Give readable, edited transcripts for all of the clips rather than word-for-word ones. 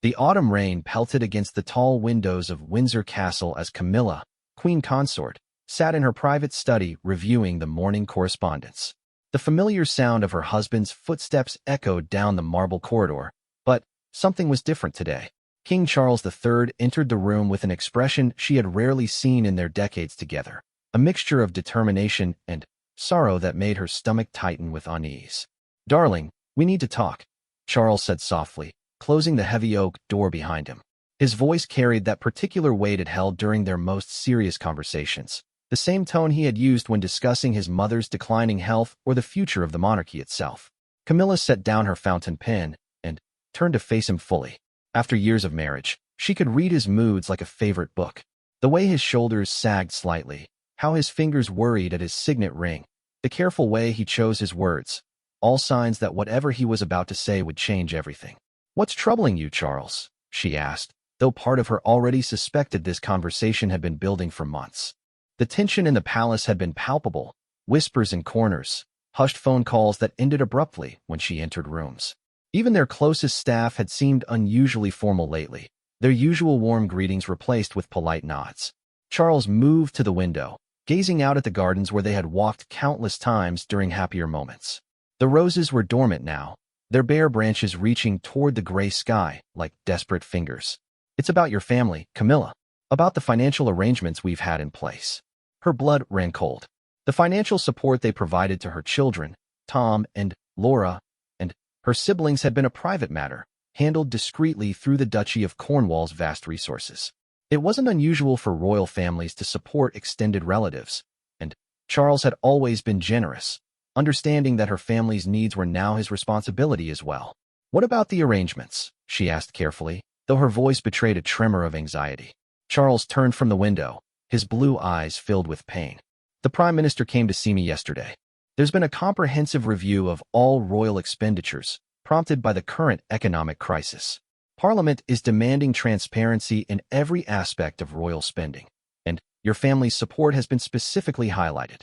The autumn rain pelted against the tall windows of Windsor Castle as Camilla, Queen Consort, sat in her private study reviewing the morning correspondence. The familiar sound of her husband's footsteps echoed down the marble corridor, but something was different today. King Charles III entered the room with an expression she had rarely seen in their decades together, a mixture of determination and sorrow that made her stomach tighten with unease. "Darling, we need to talk," Charles said softly, closing the heavy oak door behind him. His voice carried that particular weight it held during their most serious conversations, the same tone he had used when discussing his mother's declining health or the future of the monarchy itself. Camilla set down her fountain pen and turned to face him fully. After years of marriage, she could read his moods like a favorite book. The way his shoulders sagged slightly, how his fingers worried at his signet ring, the careful way he chose his words, all signs that whatever he was about to say would change everything. "What's troubling you, Charles?" she asked, though part of her already suspected this conversation had been building for months. The tension in the palace had been palpable, whispers in corners, hushed phone calls that ended abruptly when she entered rooms. Even their closest staff had seemed unusually formal lately, their usual warm greetings replaced with polite nods. Charles moved to the window, gazing out at the gardens where they had walked countless times during happier moments. The roses were dormant now, their bare branches reaching toward the gray sky like desperate fingers. "It's about your family, Camilla. About the financial arrangements we've had in place." Her blood ran cold. The financial support they provided to her children, Tom and Laura, and her siblings had been a private matter, handled discreetly through the Duchy of Cornwall's vast resources. It wasn't unusual for royal families to support extended relatives, and Charles had always been generous, understanding that her family's needs were now his responsibility as well. "What about the arrangements?" she asked carefully, though her voice betrayed a tremor of anxiety. Charles turned from the window, his blue eyes filled with pain. "The Prime Minister came to see me yesterday. There's been a comprehensive review of all royal expenditures, prompted by the current economic crisis. Parliament is demanding transparency in every aspect of royal spending, and your family's support has been specifically highlighted."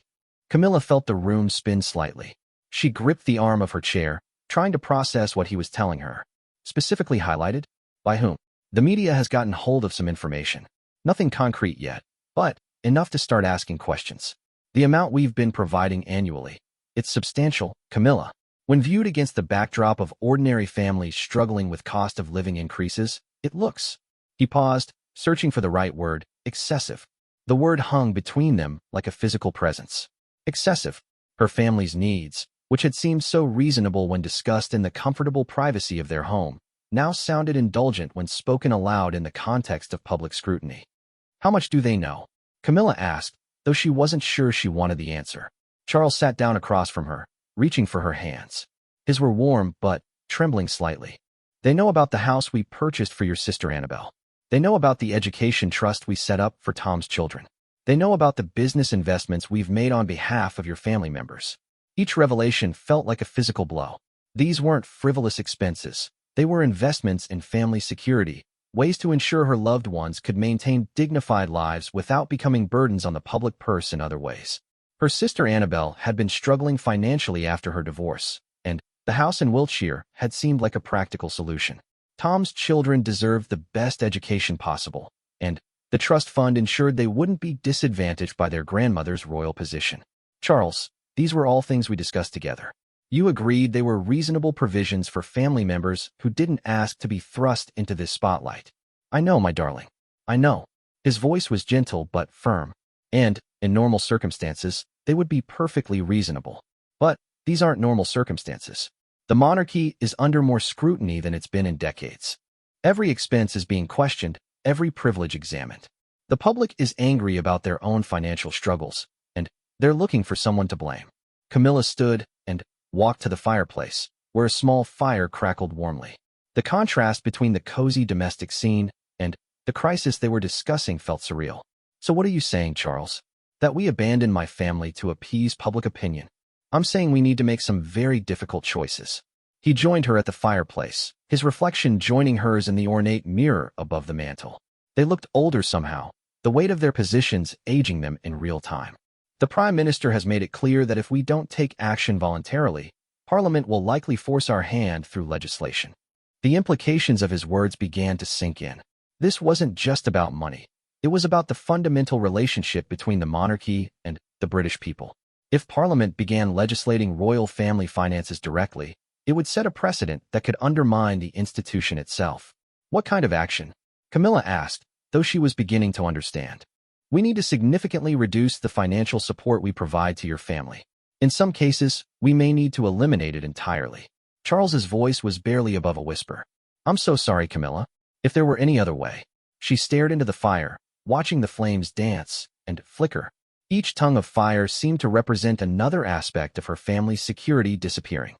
Camilla felt the room spin slightly. She gripped the arm of her chair, trying to process what he was telling her. "Specifically highlighted? By whom?" "The media has gotten hold of some information. Nothing concrete yet, but enough to start asking questions. The amount we've been providing annually, it's substantial, Camilla. When viewed against the backdrop of ordinary families struggling with cost of living increases, it looks—" He paused, searching for the right word, "excessive." The word hung between them like a physical presence. Excessive. Her family's needs, which had seemed so reasonable when discussed in the comfortable privacy of their home, now sounded indulgent when spoken aloud in the context of public scrutiny. "How much do they know?" Camilla asked, though she wasn't sure she wanted the answer. Charles sat down across from her, reaching for her hands. His were warm but trembling slightly. "They know about the house we purchased for your sister Annabelle. They know about the education trust we set up for Tom's children. They know about the business investments we've made on behalf of your family members." Each revelation felt like a physical blow. These weren't frivolous expenses. They were investments in family security, ways to ensure her loved ones could maintain dignified lives without becoming burdens on the public purse in other ways. Her sister Annabelle had been struggling financially after her divorce, and the house in Wiltshire had seemed like a practical solution. Tom's children deserved the best education possible, and the trust fund ensured they wouldn't be disadvantaged by their grandmother's royal position. "Charles, these were all things we discussed together. You agreed they were reasonable provisions for family members who didn't ask to be thrust into this spotlight." "I know, my darling. I know." His voice was gentle but firm, and, in normal circumstances, they would be perfectly reasonable. But these aren't normal circumstances. The monarchy is under more scrutiny than it's been in decades. Every expense is being questioned, every privilege examined. The public is angry about their own financial struggles, and they're looking for someone to blame. Camilla stood and walked to the fireplace, where a small fire crackled warmly. The contrast between the cozy domestic scene and the crisis they were discussing felt surreal. "So what are you saying, Charles? That we abandon my family to appease public opinion?" "I'm saying we need to make some very difficult choices." He joined her at the fireplace, his reflection joining hers in the ornate mirror above the mantel. They looked older somehow, the weight of their positions aging them in real time. "The Prime Minister has made it clear that if we don't take action voluntarily, Parliament will likely force our hand through legislation. The implications of his words began to sink in. This wasn't just about money. It was about the fundamental relationship between the monarchy and the British people. If Parliament began legislating royal family finances directly, it would set a precedent that could undermine the institution itself. What kind of action? Camilla asked, though she was beginning to understand. We need to significantly reduce the financial support we provide to your family. In some cases, we may need to eliminate it entirely. Charles's voice was barely above a whisper. I'm so sorry, Camilla. If there were any other way. She stared into the fire, watching the flames dance and flicker. Each tongue of fire seemed to represent another aspect of her family's security disappearing.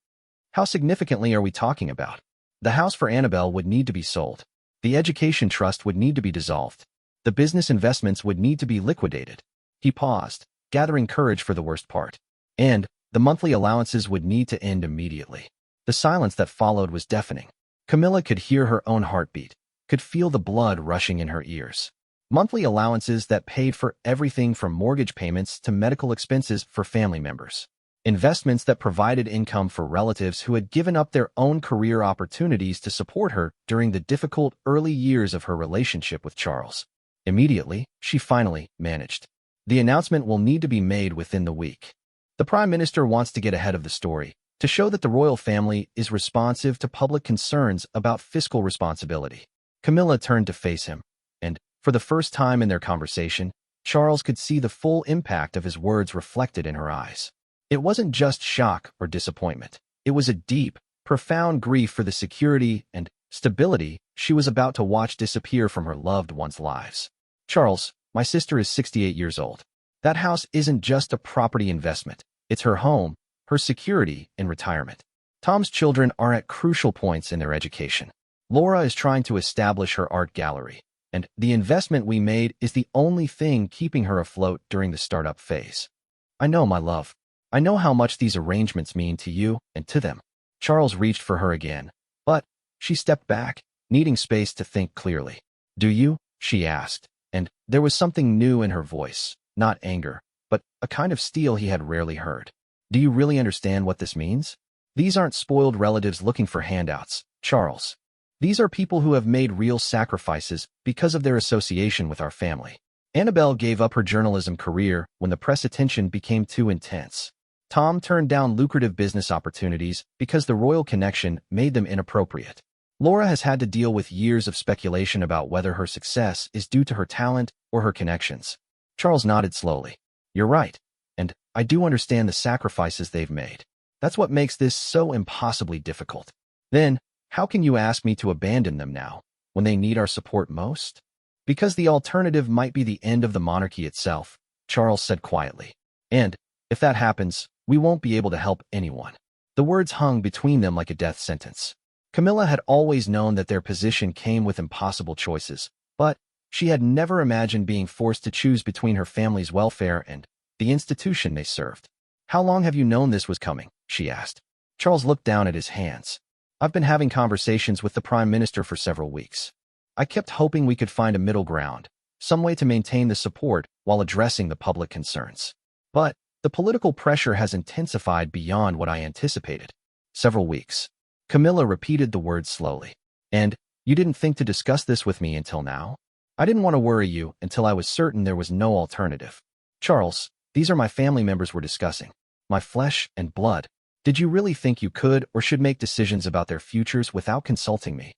How significantly are we talking about? The house for Annabelle would need to be sold. The education trust would need to be dissolved. The business investments would need to be liquidated. He paused, gathering courage for the worst part. And the monthly allowances would need to end immediately. The silence that followed was deafening. Camilla could hear her own heartbeat, could feel the blood rushing in her ears. Monthly allowances that paid for everything from mortgage payments to medical expenses for family members. Investments that provided income for relatives who had given up their own career opportunities to support her during the difficult early years of her relationship with Charles. Immediately, she finally managed. The announcement will need to be made within the week. The Prime Minister wants to get ahead of the story, to show that the royal family is responsive to public concerns about fiscal responsibility. Camilla turned to face him, and, for the first time in their conversation, Charles could see the full impact of his words reflected in her eyes. It wasn't just shock or disappointment. It was a deep, profound grief for the security and stability she was about to watch disappear from her loved ones' lives. Charles, my sister is 68 years old. That house isn't just a property investment. It's her home, her security in retirement. Tom's children are at crucial points in their education. Laura is trying to establish her art gallery, and the investment we made is the only thing keeping her afloat during the startup phase. I know, my love. I know how much these arrangements mean to you and to them. Charles reached for her again, but she stepped back, needing space to think clearly. Do you? She asked, and there was something new in her voice, not anger, but a kind of steel he had rarely heard. Do you really understand what this means? These aren't spoiled relatives looking for handouts, Charles. These are people who have made real sacrifices because of their association with our family. Annabelle gave up her journalism career when the press attention became too intense. Tom turned down lucrative business opportunities because the royal connection made them inappropriate. Laura has had to deal with years of speculation about whether her success is due to her talent or her connections. Charles nodded slowly. You're right, and I do understand the sacrifices they've made. That's what makes this so impossibly difficult. Then, how can you ask me to abandon them now, when they need our support most? Because the alternative might be the end of the monarchy itself, Charles said quietly. And, if that happens, we won't be able to help anyone. The words hung between them like a death sentence. Camilla had always known that their position came with impossible choices, but she had never imagined being forced to choose between her family's welfare and the institution they served. How long have you known this was coming? She asked. Charles looked down at his hands. I've been having conversations with the Prime Minister for several weeks. I kept hoping we could find a middle ground, some way to maintain the support while addressing the public concerns. But the political pressure has intensified beyond what I anticipated. Several weeks. Camilla repeated the words slowly. And you didn't think to discuss this with me until now? I didn't want to worry you until I was certain there was no alternative. Charles, these are my family members we're discussing. My flesh and blood. Did you really think you could or should make decisions about their futures without consulting me?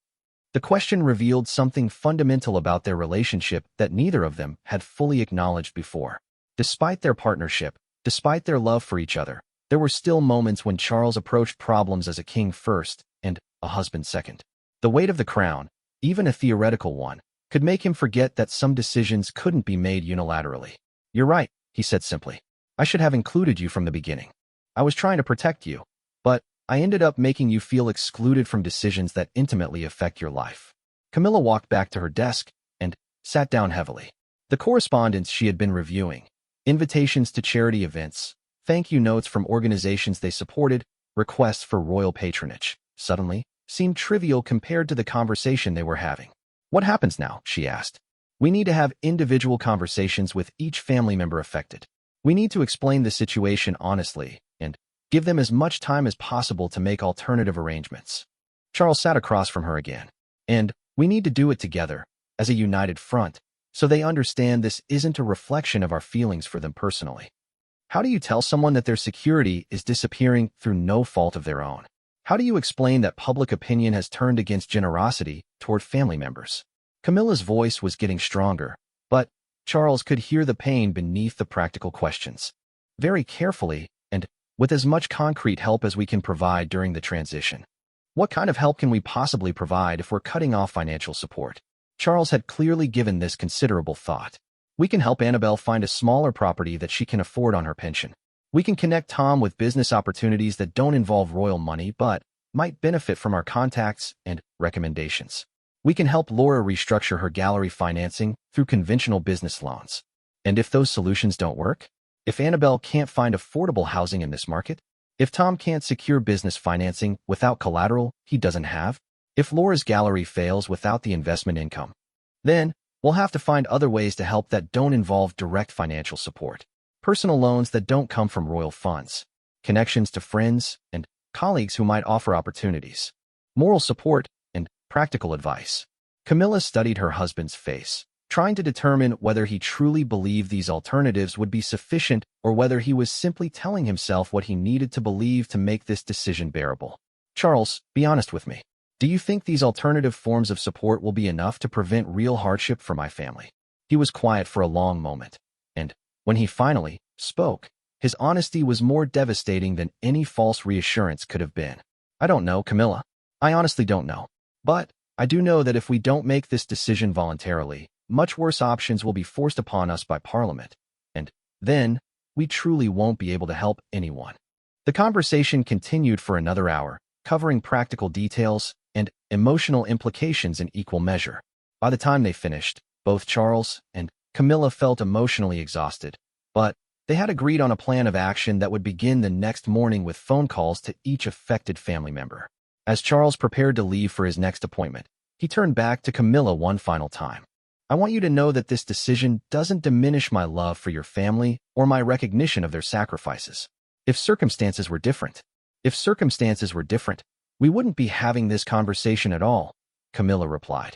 The question revealed something fundamental about their relationship that neither of them had fully acknowledged before. Despite their partnership, despite their love for each other, there were still moments when Charles approached problems as a king first and a husband second. The weight of the crown, even a theoretical one, could make him forget that some decisions couldn't be made unilaterally. You're right, he said simply. I should have included you from the beginning. I was trying to protect you, but I ended up making you feel excluded from decisions that intimately affect your life. Camilla walked back to her desk and sat down heavily. The correspondence she had been reviewing, invitations to charity events, thank you notes from organizations they supported, requests for royal patronage, suddenly seemed trivial compared to the conversation they were having. What happens now? She asked. We need to have individual conversations with each family member affected. We need to explain the situation honestly and give them as much time as possible to make alternative arrangements. Charles sat across from her again. And we need to do it together, as a united front, so they understand this isn't a reflection of our feelings for them personally. How do you tell someone that their security is disappearing through no fault of their own? How do you explain that public opinion has turned against generosity toward family members? Camilla's voice was getting stronger, but Charles could hear the pain beneath the practical questions. Very carefully, and with as much concrete help as we can provide during the transition. What kind of help can we possibly provide if we're cutting off financial support? Charles had clearly given this considerable thought. We can help Annabelle find a smaller property that she can afford on her pension. We can connect Tom with business opportunities that don't involve royal money but might benefit from our contacts and recommendations. We can help Laura restructure her gallery financing through conventional business loans. And if those solutions don't work? If Annabelle can't find affordable housing in this market? If Tom can't secure business financing without collateral he doesn't have? If Laura's gallery fails without the investment income? Then, we'll have to find other ways to help that don't involve direct financial support. Personal loans that don't come from royal funds. Connections to friends and colleagues who might offer opportunities. Moral support and practical advice. Camilla studied her husband's face, trying to determine whether he truly believed these alternatives would be sufficient or whether he was simply telling himself what he needed to believe to make this decision bearable. Charles, be honest with me. Do you think these alternative forms of support will be enough to prevent real hardship for my family? He was quiet for a long moment, and when he finally spoke, his honesty was more devastating than any false reassurance could have been. I don't know, Camilla. I honestly don't know. But I do know that if we don't make this decision voluntarily, much worse options will be forced upon us by Parliament, and then we truly won't be able to help anyone. The conversation continued for another hour, covering practical details and emotional implications in equal measure. By the time they finished, both Charles and Camilla felt emotionally exhausted, but they had agreed on a plan of action that would begin the next morning with phone calls to each affected family member. As Charles prepared to leave for his next appointment, he turned back to Camilla one final time. I want you to know that this decision doesn't diminish my love for your family or my recognition of their sacrifices. If circumstances were different, we wouldn't be having this conversation at all, Camilla replied.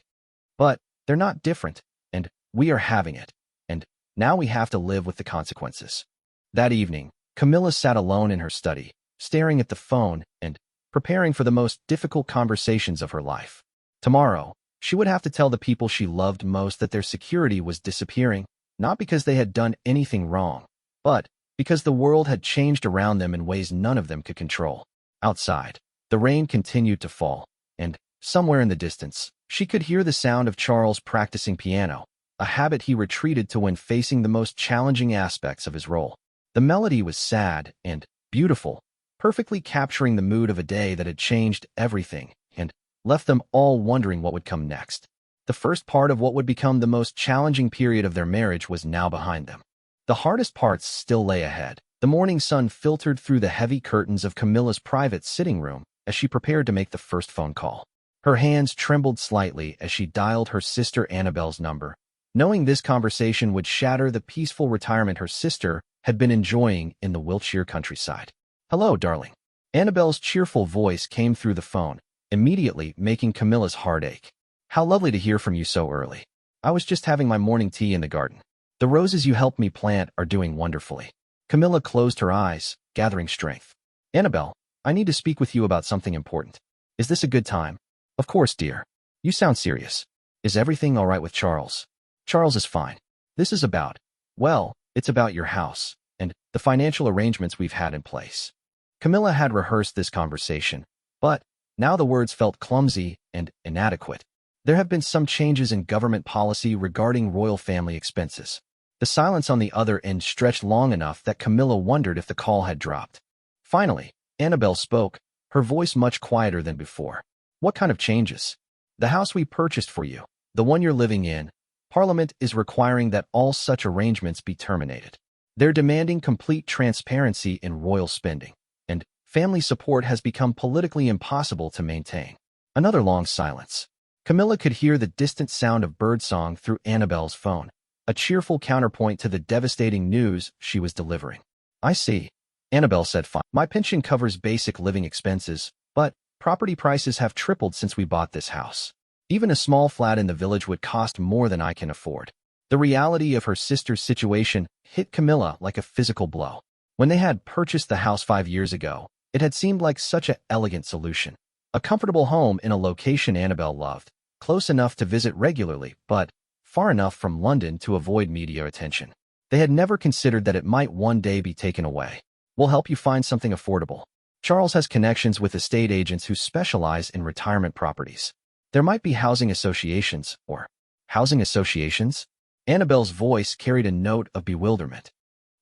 But they're not different, and we are having it, and now we have to live with the consequences. That evening, Camilla sat alone in her study, staring at the phone and preparing for the most difficult conversations of her life. Tomorrow, she would have to tell the people she loved most that their security was disappearing, not because they had done anything wrong, but because the world had changed around them in ways none of them could control. Outside, the rain continued to fall, and somewhere in the distance, she could hear the sound of Charles practicing piano, a habit he retreated to when facing the most challenging aspects of his role. The melody was sad and beautiful, perfectly capturing the mood of a day that had changed everything and left them all wondering what would come next. The first part of what would become the most challenging period of their marriage was now behind them. The hardest parts still lay ahead. The morning sun filtered through the heavy curtains of Camilla's private sitting room as she prepared to make the first phone call. Her hands trembled slightly as she dialed her sister Annabelle's number, knowing this conversation would shatter the peaceful retirement her sister had been enjoying in the Wiltshire countryside. "Hello, darling." Annabelle's cheerful voice came through the phone, immediately making Camilla's heart ache. "How lovely to hear from you so early. I was just having my morning tea in the garden. The roses you helped me plant are doing wonderfully." Camilla closed her eyes, gathering strength. "Annabelle, I need to speak with you about something important. Is this a good time?" "Of course, dear. You sound serious. Is everything all right with Charles?" "Charles is fine. This is about, well, it's about your house and the financial arrangements we've had in place." Camilla had rehearsed this conversation, but now the words felt clumsy and inadequate. There have been some changes in government policy regarding royal family expenses. The silence on the other end stretched long enough that Camilla wondered if the call had dropped. Finally, Annabelle spoke, her voice much quieter than before. "What kind of changes?" "The house we purchased for you, the one you're living in, Parliament is requiring that all such arrangements be terminated. They're demanding complete transparency in royal spending, and family support has become politically impossible to maintain." Another long silence. Camilla could hear the distant sound of birdsong through Annabelle's phone, a cheerful counterpoint to the devastating news she was delivering. "I see," Annabelle said. "Fine. My pension covers basic living expenses, but property prices have tripled since we bought this house. Even a small flat in the village would cost more than I can afford. The reality of her sister's situation hit Camilla like a physical blow. When they had purchased the house 5 years ago, it had seemed like such an elegant solution. A comfortable home in a location Annabelle loved, close enough to visit regularly, but far enough from London to avoid media attention. They had never considered that it might one day be taken away. We'll help you find something affordable. Charles has connections with estate agents who specialize in retirement properties. There might be housing associations, or housing associations? Annabelle's voice carried a note of bewilderment.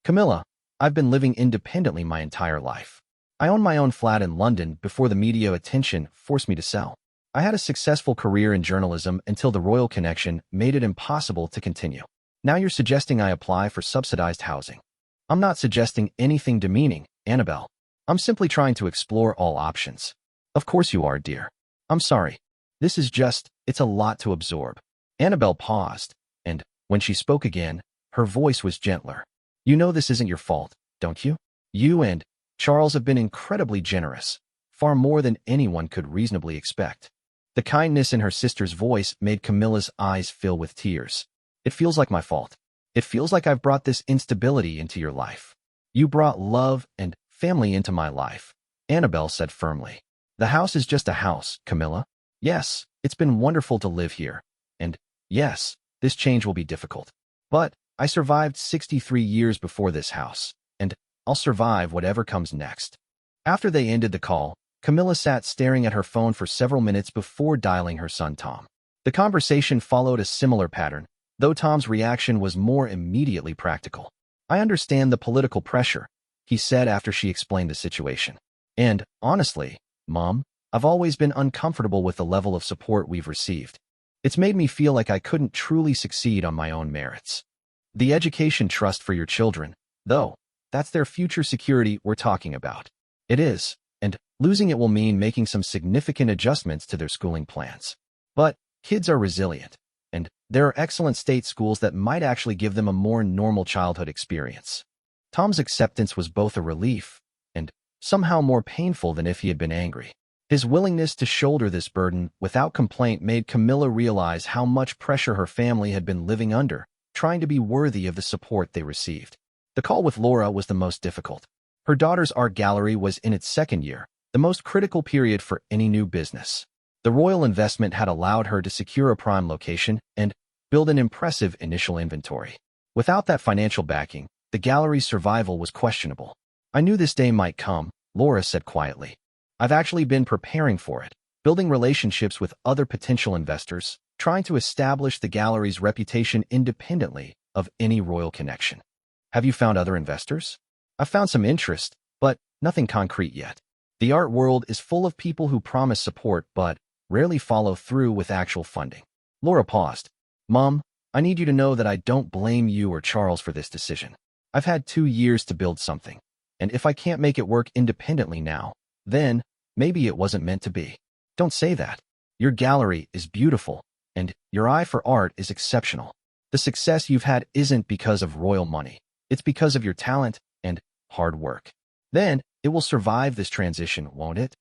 Camilla, I've been living independently my entire life. I owned my own flat in London before the media attention forced me to sell. I had a successful career in journalism until the royal connection made it impossible to continue. Now you're suggesting I apply for subsidized housing. I'm not suggesting anything demeaning, Annabelle. I'm simply trying to explore all options. Of course you are, dear. I'm sorry. It's a lot to absorb. Annabelle paused, and when she spoke again, her voice was gentler. You know this isn't your fault, don't you? You and Charles have been incredibly generous, far more than anyone could reasonably expect. The kindness in her sister's voice made Camilla's eyes fill with tears. It feels like my fault. It feels like I've brought this instability into your life. You brought love and family into my life, Annabelle said firmly. The house is just a house, Camilla. Yes, it's been wonderful to live here. And yes, this change will be difficult. But I survived 63 years before this house, and I'll survive whatever comes next. After they ended the call, Camilla sat staring at her phone for several minutes before dialing her son Tom. The conversation followed a similar pattern, though Tom's reaction was more immediately practical. I understand the political pressure, he said after she explained the situation. And, honestly, Mom, I've always been uncomfortable with the level of support we've received. It's made me feel like I couldn't truly succeed on my own merits. The education trust for your children, though, that's their future security we're talking about. It is, and losing it will mean making some significant adjustments to their schooling plans. But kids are resilient, and there are excellent state schools that might actually give them a more normal childhood experience. Tom's acceptance was both a relief and somehow more painful than if he had been angry. His willingness to shoulder this burden without complaint made Camilla realize how much pressure her family had been living under, trying to be worthy of the support they received. The call with Laura was the most difficult. Her daughter's art gallery was in its second year, the most critical period for any new business. The royal investment had allowed her to secure a prime location and build an impressive initial inventory. Without that financial backing, the gallery's survival was questionable. I knew this day might come, Laura said quietly. I've actually been preparing for it, building relationships with other potential investors, trying to establish the gallery's reputation independently of any royal connection. Have you found other investors? I've found some interest, but nothing concrete yet. The art world is full of people who promise support but rarely follow through with actual funding. Laura paused. Mom, I need you to know that I don't blame you or Charles for this decision. I've had 2 years to build something, and if I can't make it work independently now, then maybe it wasn't meant to be. Don't say that. Your gallery is beautiful, and your eye for art is exceptional. The success you've had isn't because of royal money. It's because of your talent and hard work. Then, it will survive this transition, won't it?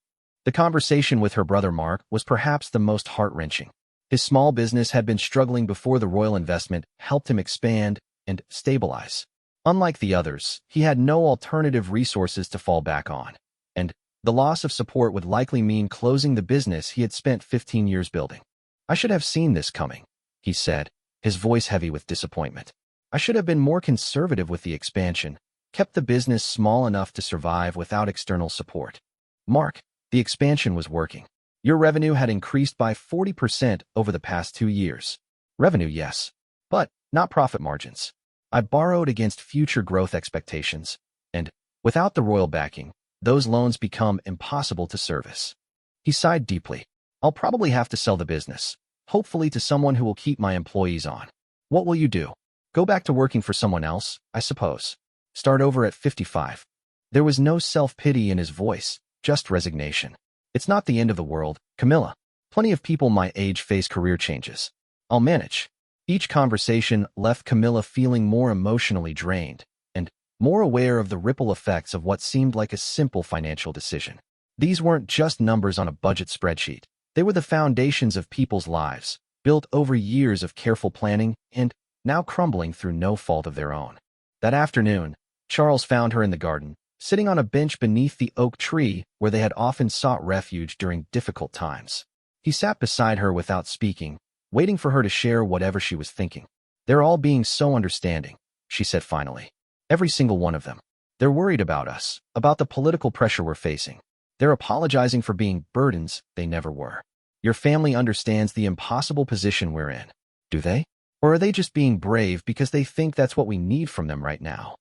The conversation with her brother Mark was perhaps the most heart-wrenching. His small business had been struggling before the royal investment helped him expand and stabilize. Unlike the others, he had no alternative resources to fall back on, and the loss of support would likely mean closing the business he had spent 15 years building. I should have seen this coming, he said, his voice heavy with disappointment. I should have been more conservative with the expansion, kept the business small enough to survive without external support. Mark, the expansion was working. Your revenue had increased by 40% over the past 2 years. Revenue, yes, but not profit margins. I borrowed against future growth expectations, and without the royal backing, those loans become impossible to service. He sighed deeply. I'll probably have to sell the business, hopefully to someone who will keep my employees on. What will you do? Go back to working for someone else, I suppose. Start over at 55. There was no self-pity in his voice, just resignation. It's not the end of the world, Camilla. Plenty of people my age face career changes. I'll manage. Each conversation left Camilla feeling more emotionally drained and more aware of the ripple effects of what seemed like a simple financial decision. These weren't just numbers on a budget spreadsheet. They were the foundations of people's lives, built over years of careful planning and now crumbling through no fault of their own. That afternoon, Charles found her in the garden, sitting on a bench beneath the oak tree where they had often sought refuge during difficult times. He sat beside her without speaking, waiting for her to share whatever she was thinking. "They're all being so understanding," she said finally. "Every single one of them. They're worried about us, about the political pressure we're facing. They're apologizing for being burdens they never were. Your family understands the impossible position we're in. Do they? Or are they just being brave because they think that's what we need from them right now?"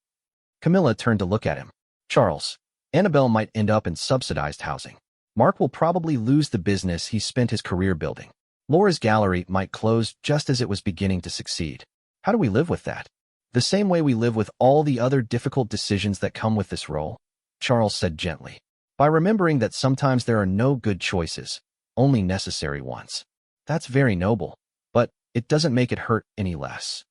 Camilla turned to look at him. "Charles, Annabelle might end up in subsidized housing. Mark will probably lose the business he spent his career building. Laura's gallery might close just as it was beginning to succeed. How do we live with that? The same way we live with all the other difficult decisions that come with this role," Charles said gently. "By remembering that sometimes there are no good choices, only necessary ones." "That's very noble, but it doesn't make it hurt any less."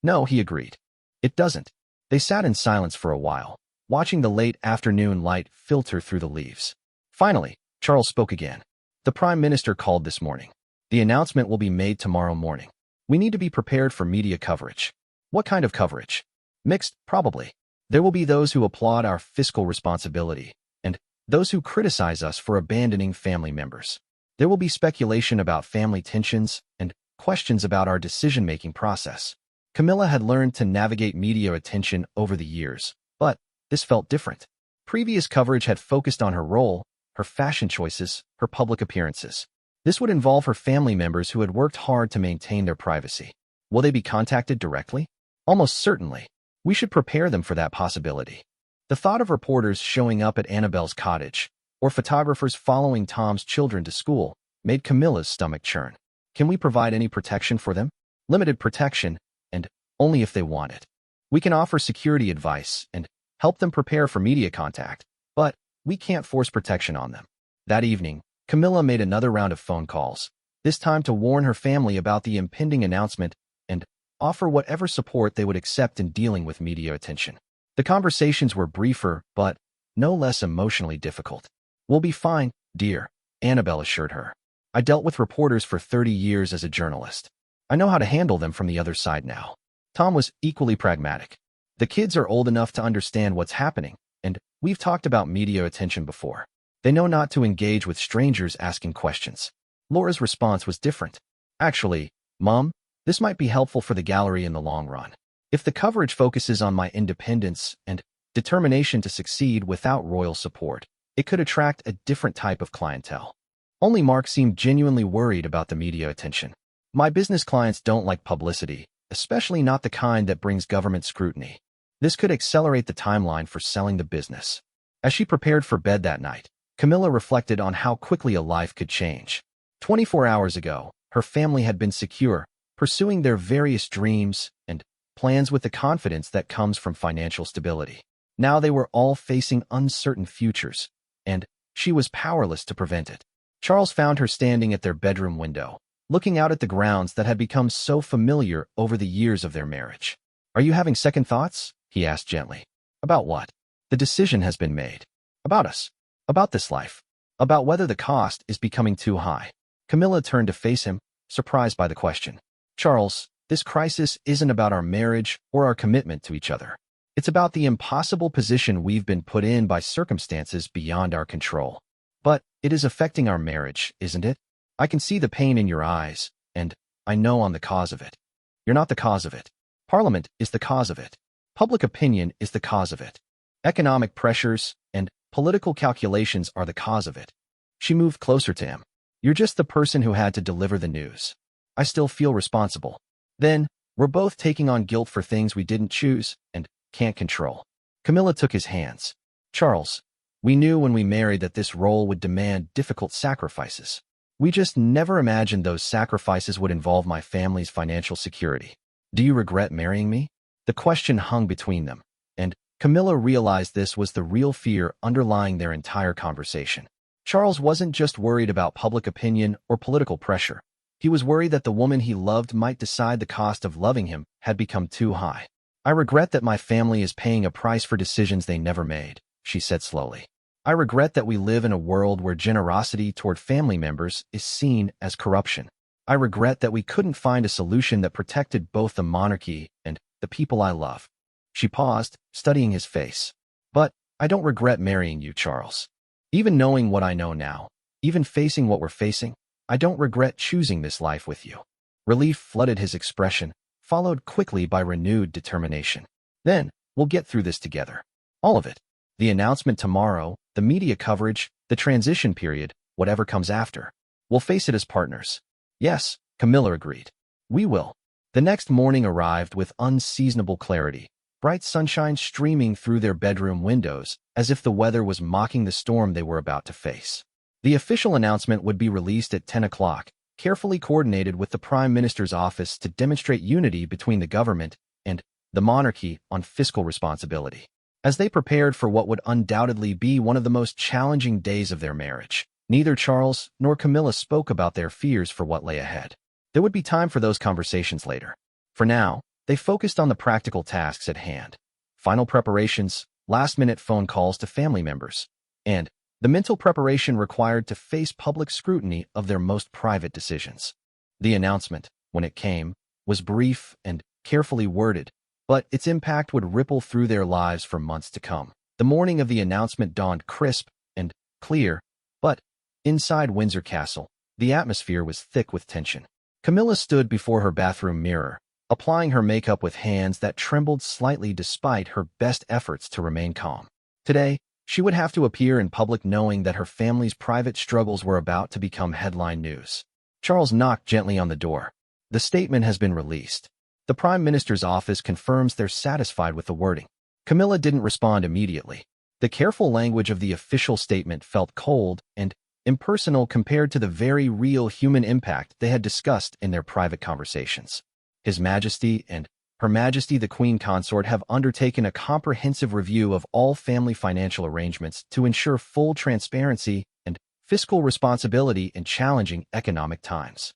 "No," he agreed. "It doesn't." They sat in silence for a while, watching the late afternoon light filter through the leaves. Finally, Charles spoke again. "The Prime Minister called this morning. The announcement will be made tomorrow morning. We need to be prepared for media coverage." "What kind of coverage?" "Mixed, probably. There will be those who applaud our fiscal responsibility, and those who criticize us for abandoning family members. There will be speculation about family tensions and questions about our decision-making process." Camilla had learned to navigate media attention over the years, but this felt different. Previous coverage had focused on her role, her fashion choices, her public appearances. This would involve her family members who had worked hard to maintain their privacy. Will they be contacted directly? Almost certainly. We should prepare them for that possibility. The thought of reporters showing up at Annabelle's cottage, or photographers following Tom's children to school, made Camilla's stomach churn. Can we provide any protection for them? Limited protection, and only if they want it. We can offer security advice and help them prepare for media contact, but we can't force protection on them. That evening, Camilla made another round of phone calls, this time to warn her family about the impending announcement and offer whatever support they would accept in dealing with media attention. The conversations were briefer, but no less emotionally difficult. "We'll be fine, dear," Annabelle assured her. "I dealt with reporters for 30 years as a journalist. I know how to handle them from the other side now." Tom was equally pragmatic. "The kids are old enough to understand what's happening, and we've talked about media attention before. They know not to engage with strangers asking questions." Laura's response was different. "Actually, Mom, this might be helpful for the gallery in the long run. If the coverage focuses on my independence and determination to succeed without royal support, it could attract a different type of clientele." Only Mark seemed genuinely worried about the media attention. "My business clients don't like publicity, especially not the kind that brings government scrutiny. This could accelerate the timeline for selling the business." As she prepared for bed that night, Camilla reflected on how quickly a life could change. 24 hours ago, her family had been secure, pursuing their various dreams and plans with the confidence that comes from financial stability. Now they were all facing uncertain futures, and she was powerless to prevent it. Charles found her standing at their bedroom window, looking out at the grounds that had become so familiar over the years of their marriage. "Are you having second thoughts?" he asked gently. "About what?" "The decision has been made. About us. About this life. About whether the cost is becoming too high." Camilla turned to face him, surprised by the question. "Charles, this crisis isn't about our marriage or our commitment to each other. It's about the impossible position we've been put in by circumstances beyond our control. But it is affecting our marriage, isn't it? I can see the pain in your eyes, and I know I'm the cause of it." "You're not the cause of it. Parliament is the cause of it. Public opinion is the cause of it. Economic pressures and political calculations are the cause of it." She moved closer to him. "You're just the person who had to deliver the news. I still feel responsible. Then, we're both taking on guilt for things we didn't choose and can't control." Camilla took his hands. "Charles, we knew when we married that this role would demand difficult sacrifices. We just never imagined those sacrifices would involve my family's financial security. Do you regret marrying me?" The question hung between them, and Camilla realized this was the real fear underlying their entire conversation. Charles wasn't just worried about public opinion or political pressure. He was worried that the woman he loved might decide the cost of loving him had become too high. "I regret that my family is paying a price for decisions they never made," she said slowly. I regret that we live in a world where generosity toward family members is seen as corruption. I regret that we couldn't find a solution that protected both the monarchy and the people I love." She paused, studying his face. "But I don't regret marrying you, Charles. Even knowing what I know now, even facing what we're facing, I don't regret choosing this life with you." Relief flooded his expression, followed quickly by renewed determination. "Then, we'll get through this together. All of it. The announcement tomorrow, the media coverage, the transition period, whatever comes after. We'll face it as partners." "Yes," Camilla agreed. "We will." The next morning arrived with unseasonable clarity, bright sunshine streaming through their bedroom windows, as if the weather was mocking the storm they were about to face. The official announcement would be released at 10 o'clock, carefully coordinated with the Prime Minister's office to demonstrate unity between the government and the monarchy on fiscal responsibility. As they prepared for what would undoubtedly be one of the most challenging days of their marriage, neither Charles nor Camilla spoke about their fears for what lay ahead. There would be time for those conversations later. For now, they focused on the practical tasks at hand: final preparations, last-minute phone calls to family members, and the mental preparation required to face public scrutiny of their most private decisions. The announcement, when it came, was brief and carefully worded, but its impact would ripple through their lives for months to come. The morning of the announcement dawned crisp and clear, but inside Windsor Castle, the atmosphere was thick with tension. Camilla stood before her bathroom mirror, applying her makeup with hands that trembled slightly despite her best efforts to remain calm. Today, she would have to appear in public knowing that her family's private struggles were about to become headline news. Charles knocked gently on the door. "The statement has been released. The Prime Minister's office confirms they're satisfied with the wording." Camilla didn't respond immediately. The careful language of the official statement felt cold and impersonal compared to the very real human impact they had discussed in their private conversations. His Majesty and Her Majesty the Queen Consort have undertaken a comprehensive review of all family financial arrangements to ensure full transparency and fiscal responsibility in challenging economic times.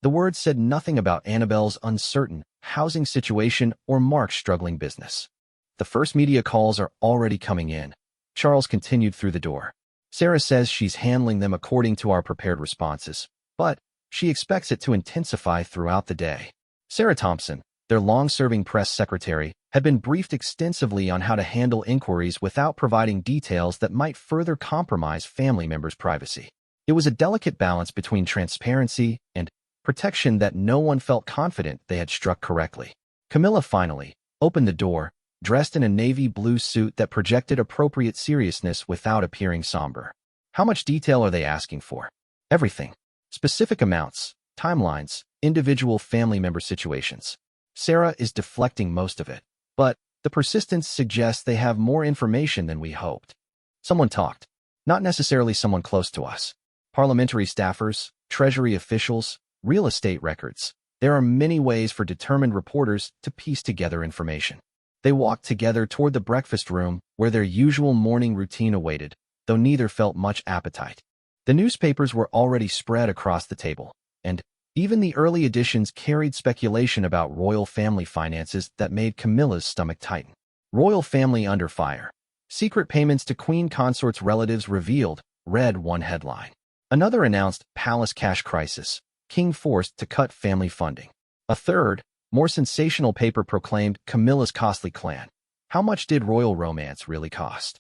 The words said nothing about Annabelle's uncertain housing situation or Mark's struggling business. "The first media calls are already coming in," Charles continued through the door. "Sarah says she's handling them according to our prepared responses, but she expects it to intensify throughout the day." Sarah Thompson, their long-serving press secretary, had been briefed extensively on how to handle inquiries without providing details that might further compromise family members' privacy. It was a delicate balance between transparency and protection that no one felt confident they had struck correctly. Camilla finally opened the door, dressed in a navy blue suit that projected appropriate seriousness without appearing somber. "How much detail are they asking for?" "Everything. Specific amounts, timelines, individual family member situations." Sarah is deflecting most of it, but the persistence suggests they have more information than we hoped. Someone talked. Not necessarily someone close to us. Parliamentary staffers, treasury officials, real estate records. There are many ways for determined reporters to piece together information. They walked together toward the breakfast room where their usual morning routine awaited, though neither felt much appetite. The newspapers were already spread across the table, and even the early editions carried speculation about royal family finances that made Camilla's stomach tighten. "Royal family under fire. Secret payments to Queen Consort's relatives revealed," read one headline. Another announced palace cash crisis, king forced to cut family funding. A third, more sensational paper proclaimed Camilla's costly clan. How much did royal romance really cost?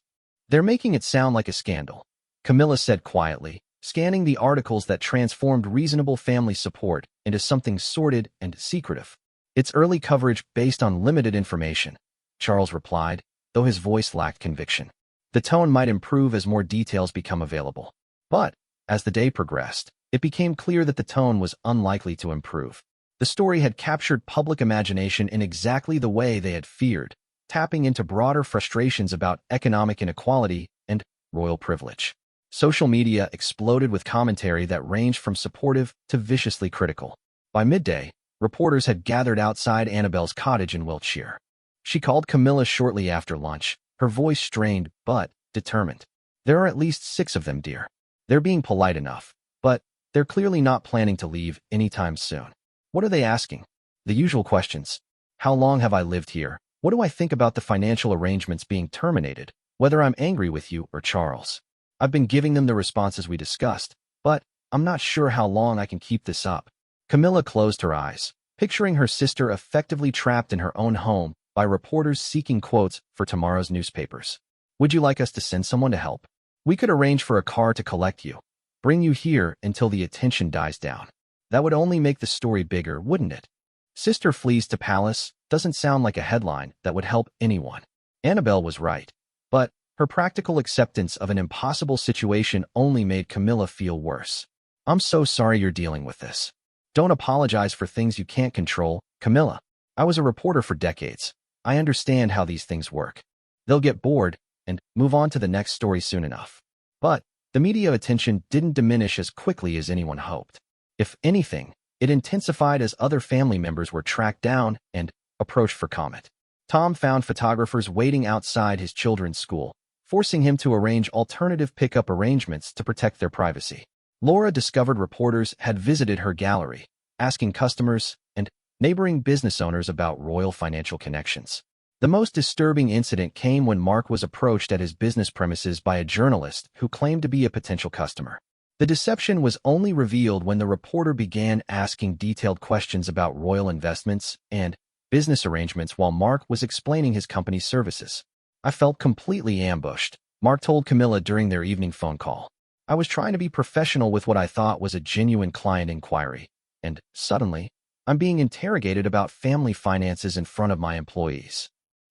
"They're making it sound like a scandal," Camilla said quietly, scanning the articles that transformed reasonable family support into something sordid and secretive. "It's early coverage based on limited information," Charles replied, though his voice lacked conviction. The tone might improve as more details become available. But, as the day progressed, it became clear that the tone was unlikely to improve. The story had captured public imagination in exactly the way they had feared, tapping into broader frustrations about economic inequality and royal privilege. Social media exploded with commentary that ranged from supportive to viciously critical. By midday, reporters had gathered outside Annabelle's cottage in Wiltshire. She called Camilla shortly after lunch, her voice strained but determined. "There are at least 6 of them, dear. They're being polite enough, but they're clearly not planning to leave anytime soon." "What are they asking?" "The usual questions. How long have I lived here? What do I think about the financial arrangements being terminated? Whether I'm angry with you or Charles?" I've been giving them the responses we discussed, but I'm not sure how long I can keep this up. Camilla closed her eyes, picturing her sister effectively trapped in her own home by reporters seeking quotes for tomorrow's newspapers. Would you like us to send someone to help? We could arrange for a car to collect you, bring you here until the attention dies down. That would only make the story bigger, wouldn't it? Sister flees to palace doesn't sound like a headline that would help anyone. Annabelle was right, but her practical acceptance of an impossible situation only made Camilla feel worse. I'm so sorry you're dealing with this. Don't apologize for things you can't control, Camilla. I was a reporter for decades. I understand how these things work. They'll get bored and move on to the next story soon enough. But the media attention didn't diminish as quickly as anyone hoped. If anything, it intensified as other family members were tracked down and approached for comment. Tom found photographers waiting outside his children's school, forcing him to arrange alternative pickup arrangements to protect their privacy. Laura discovered reporters had visited her gallery, asking customers and neighboring business owners about royal financial connections. The most disturbing incident came when Mark was approached at his business premises by a journalist who claimed to be a potential customer. The deception was only revealed when the reporter began asking detailed questions about royal investments and business arrangements while Mark was explaining his company's services. I felt completely ambushed, Mark told Camilla during their evening phone call. I was trying to be professional with what I thought was a genuine client inquiry, and suddenly, I'm being interrogated about family finances in front of my employees.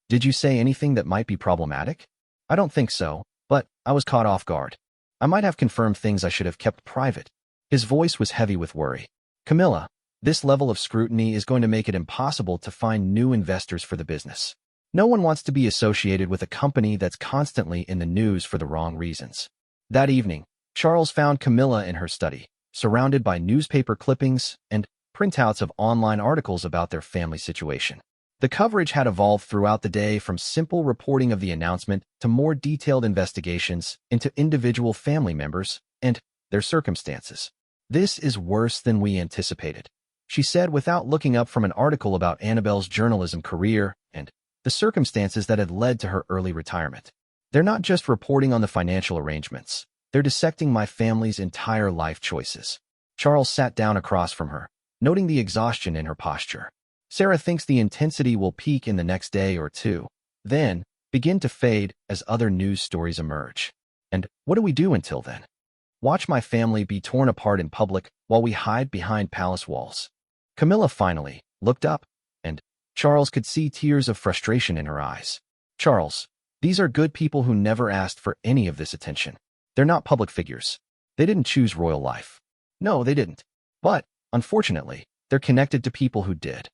Did you say anything that might be problematic? I don't think so, but I was caught off guard. I might have confirmed things I should have kept private. His voice was heavy with worry. Camilla, this level of scrutiny is going to make it impossible to find new investors for the business. No one wants to be associated with a company that's constantly in the news for the wrong reasons. That evening, Charles found Camilla in her study, surrounded by newspaper clippings and printouts of online articles about their family situation. The coverage had evolved throughout the day from simple reporting of the announcement to more detailed investigations into individual family members and their circumstances. This is worse than we anticipated, she said without looking up from an article about Annabelle's journalism career and the circumstances that had led to her early retirement. They're not just reporting on the financial arrangements. They're dissecting my family's entire life choices. Charles sat down across from her, noting the exhaustion in her posture. Sarah thinks the intensity will peak in the next day or two, then begin to fade as other news stories emerge. And what do we do until then? Watch my family be torn apart in public while we hide behind palace walls. Camilla finally looked up, and Charles could see tears of frustration in her eyes. Charles, these are good people who never asked for any of this attention. They're not public figures. They didn't choose royal life. No, they didn't. But, unfortunately, they're connected to people who did.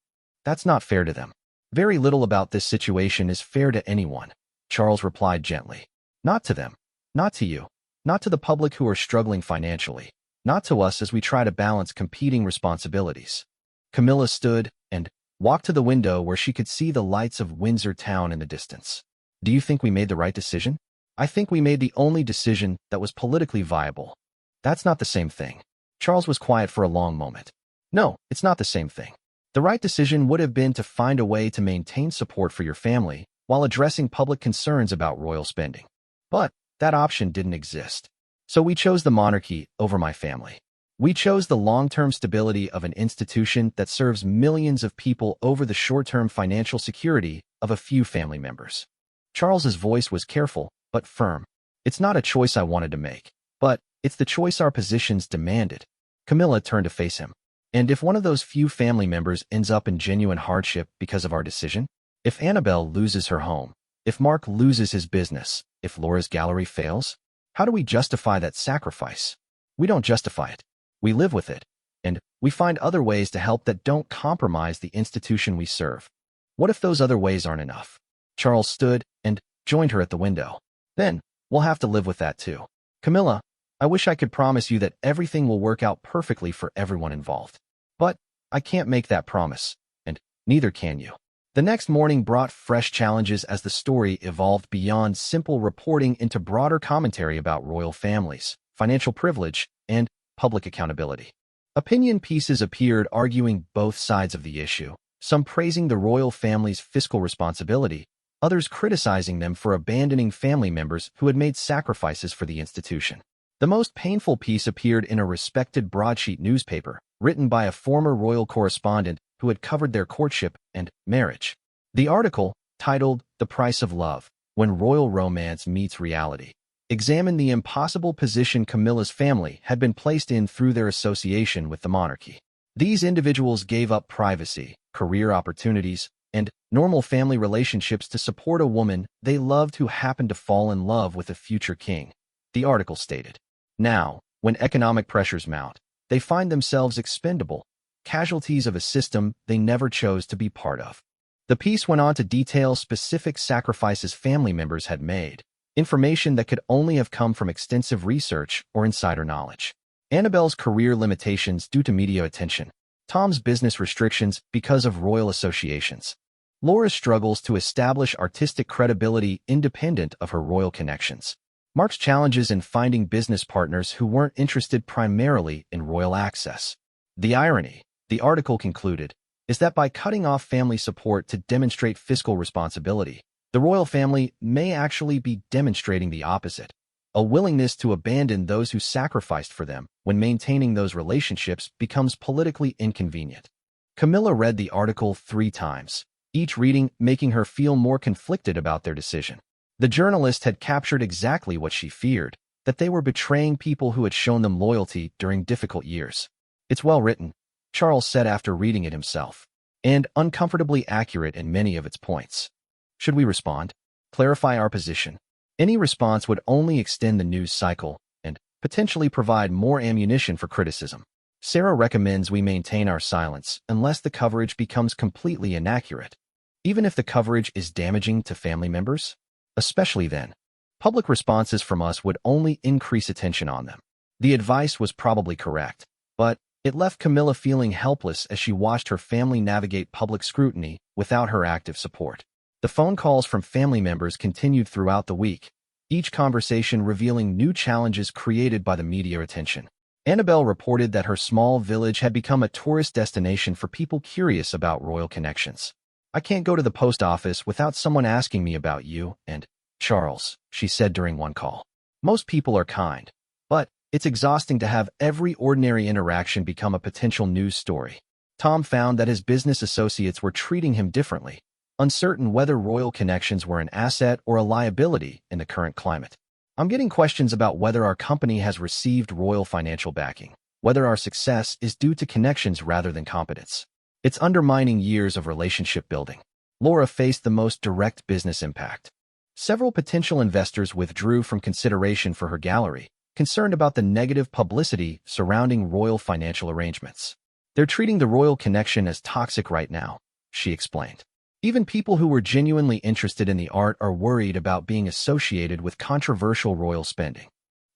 That's not fair to them. Very little about this situation is fair to anyone, Charles replied gently. Not to them. Not to you. Not to the public who are struggling financially. Not to us as we try to balance competing responsibilities. Camilla stood and walked to the window where she could see the lights of Windsor town in the distance. Do you think we made the right decision? I think we made the only decision that was politically viable. That's not the same thing. Charles was quiet for a long moment. No, it's not the same thing. The right decision would have been to find a way to maintain support for your family while addressing public concerns about royal spending. But that option didn't exist. So we chose the monarchy over my family. We chose the long-term stability of an institution that serves millions of people over the short-term financial security of a few family members. Charles's voice was careful but firm. It's not a choice I wanted to make, but it's the choice our positions demanded. Camilla turned to face him. And if one of those few family members ends up in genuine hardship because of our decision? If Annabelle loses her home? If Mark loses his business? If Laura's gallery fails? How do we justify that sacrifice? We don't justify it. We live with it. And we find other ways to help that don't compromise the institution we serve. What if those other ways aren't enough? Charles stood and joined her at the window. Then, we'll have to live with that too. Camilla, I wish I could promise you that everything will work out perfectly for everyone involved. But I can't make that promise, and neither can you. The next morning brought fresh challenges as the story evolved beyond simple reporting into broader commentary about royal families, financial privilege, and public accountability. Opinion pieces appeared arguing both sides of the issue, some praising the royal family's fiscal responsibility, others criticizing them for abandoning family members who had made sacrifices for the institution. The most painful piece appeared in a respected broadsheet newspaper, written by a former royal correspondent who had covered their courtship and marriage. The article, titled "The Price of Love: When Royal Romance Meets Reality," examined the impossible position Camilla's family had been placed in through their association with the monarchy. These individuals gave up privacy, career opportunities, and normal family relationships to support a woman they loved who happened to fall in love with a future king, the article stated. Now, when economic pressures mount, they find themselves expendable, casualties of a system they never chose to be part of. The piece went on to detail specific sacrifices family members had made, information that could only have come from extensive research or insider knowledge. Annabelle's career limitations due to media attention, Tom's business restrictions because of royal associations, Laura's struggles to establish artistic credibility independent of her royal connections, Mark's challenges in finding business partners who weren't interested primarily in royal access. The irony, the article concluded, is that by cutting off family support to demonstrate fiscal responsibility, the royal family may actually be demonstrating the opposite, a willingness to abandon those who sacrificed for them when maintaining those relationships becomes politically inconvenient. Camilla read the article 3 times, each reading making her feel more conflicted about their decision. The journalist had captured exactly what she feared, that they were betraying people who had shown them loyalty during difficult years. "It's well written," Charles said after reading it himself, "and uncomfortably accurate in many of its points. Should we respond? Clarify our position?" Any response would only extend the news cycle and potentially provide more ammunition for criticism. Sarah recommends we maintain our silence unless the coverage becomes completely inaccurate, even if the coverage is damaging to family members. Especially then, public responses from us would only increase attention on them. The advice was probably correct, but it left Camilla feeling helpless as she watched her family navigate public scrutiny without her active support. The phone calls from family members continued throughout the week, each conversation revealing new challenges created by the media attention. Annabelle reported that her small village had become a tourist destination for people curious about royal connections. "I can't go to the post office without someone asking me about you and Charles," she said during one call. "Most people are kind, but it's exhausting to have every ordinary interaction become a potential news story." Tom found that his business associates were treating him differently, uncertain whether royal connections were an asset or a liability in the current climate. "I'm getting questions about whether our company has received royal financial backing, whether our success is due to connections rather than competence. It's undermining years of relationship building." Laura faced the most direct business impact. Several potential investors withdrew from consideration for her gallery, concerned about the negative publicity surrounding royal financial arrangements. "They're treating the royal connection as toxic right now," she explained. "Even people who were genuinely interested in the art are worried about being associated with controversial royal spending."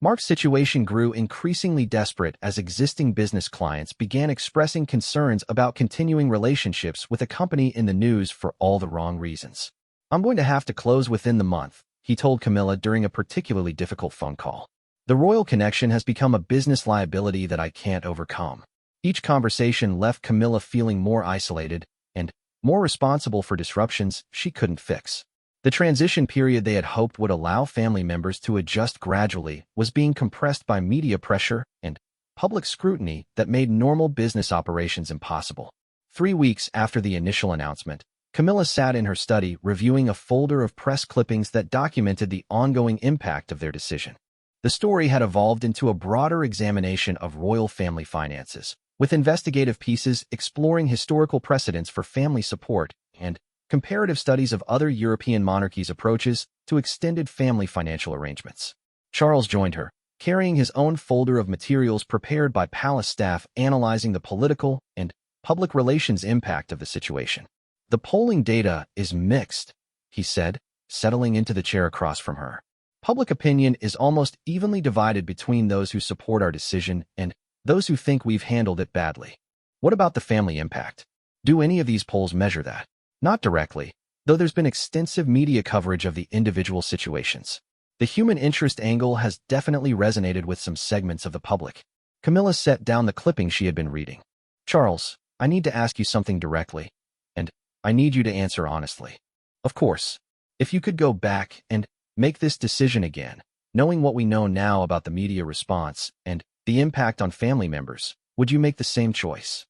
Mark's situation grew increasingly desperate as existing business clients began expressing concerns about continuing relationships with a company in the news for all the wrong reasons. "I'm going to have to close within the month," he told Camilla during a particularly difficult phone call. "The royal connection has become a business liability that I can't overcome." Each conversation left Camilla feeling more isolated and more responsible for disruptions she couldn't fix. The transition period they had hoped would allow family members to adjust gradually was being compressed by media pressure and public scrutiny that made normal business operations impossible. 3 weeks after the initial announcement, Camilla sat in her study reviewing a folder of press clippings that documented the ongoing impact of their decision. The story had evolved into a broader examination of royal family finances, with investigative pieces exploring historical precedents for family support and comparative studies of other European monarchies' approaches to extended family financial arrangements. Charles joined her, carrying his own folder of materials prepared by palace staff analyzing the political and public relations impact of the situation. "The polling data is mixed," he said, settling into the chair across from her. "Public opinion is almost evenly divided between those who support our decision and those who think we've handled it badly. What about the family impact? Do any of these polls measure that?" "Not directly, though there's been extensive media coverage of the individual situations. The human interest angle has definitely resonated with some segments of the public." Camilla set down the clipping she had been reading. "Charles, I need to ask you something directly, and I need you to answer honestly." "Of course." If you could go back and make this decision again, knowing what we know now about the media response and the impact on family members, would you make the same choice?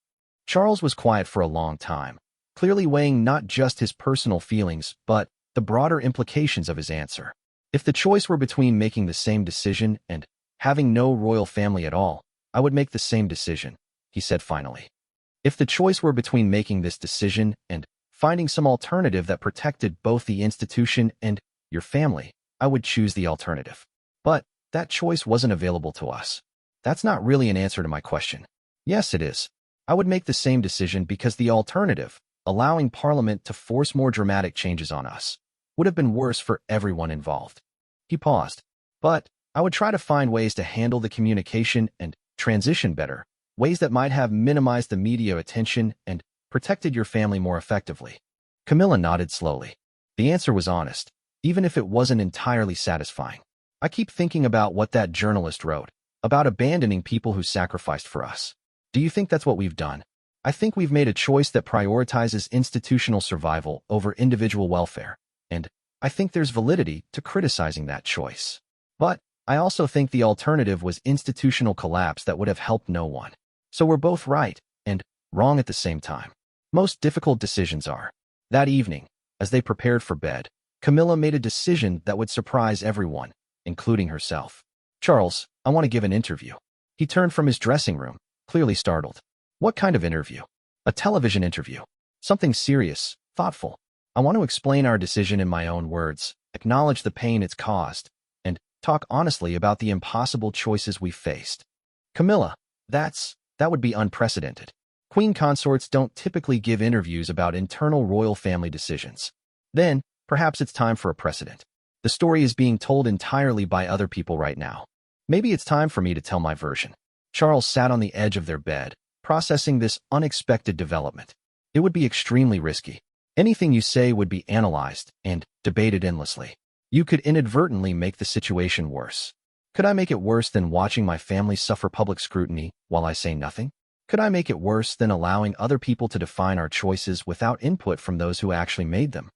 Charles was quiet for a long time, clearly weighing not just his personal feelings, but the broader implications of his answer. If the choice were between making the same decision and having no royal family at all, I would make the same decision, he said finally. If the choice were between making this decision and finding some alternative that protected both the institution and your family, I would choose the alternative. But that choice wasn't available to us. That's not really an answer to my question. Yes, it is. I would make the same decision because the alternative, allowing Parliament to force more dramatic changes on us, would have been worse for everyone involved. He paused. But I would try to find ways to handle the communication and transition better, ways that might have minimized the media attention and protected your family more effectively. Camilla nodded slowly. The answer was honest, even if it wasn't entirely satisfying. I keep thinking about what that journalist wrote, about abandoning people who sacrificed for us. Do you think that's what we've done? I think we've made a choice that prioritizes institutional survival over individual welfare, and I think there's validity to criticizing that choice. But I also think the alternative was institutional collapse that would have helped no one. So we're both right and wrong at the same time. Most difficult decisions are. That evening, as they prepared for bed, Camilla made a decision that would surprise everyone, including herself. Charles, I want to give an interview. He turned from his dressing room, clearly startled. What kind of interview? A television interview. Something serious, thoughtful. I want to explain our decision in my own words, acknowledge the pain it's caused, and talk honestly about the impossible choices we faced. Camilla, that would be unprecedented. Queen consorts don't typically give interviews about internal royal family decisions. Then, perhaps it's time for a precedent. The story is being told entirely by other people right now. Maybe it's time for me to tell my version. Charles sat on the edge of their bed, processing this unexpected development. It would be extremely risky. Anything you say would be analyzed and debated endlessly. You could inadvertently make the situation worse. Could I make it worse than watching my family suffer public scrutiny while I say nothing? Could I make it worse than allowing other people to define our choices without input from those who actually made them?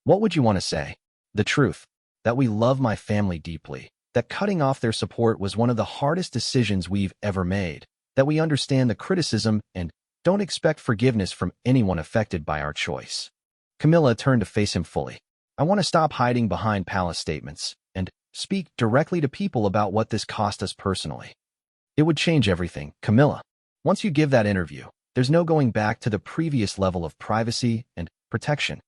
What would you want to say? The truth, that we love my family deeply, that cutting off their support was one of the hardest decisions we've ever made, that we understand the criticism and don't expect forgiveness from anyone affected by our choice. Camilla turned to face him fully. I want to stop hiding behind palace statements and speak directly to people about what this cost us personally. It would change everything, Camilla. Once you give that interview, there's no going back to the previous level of privacy and protection.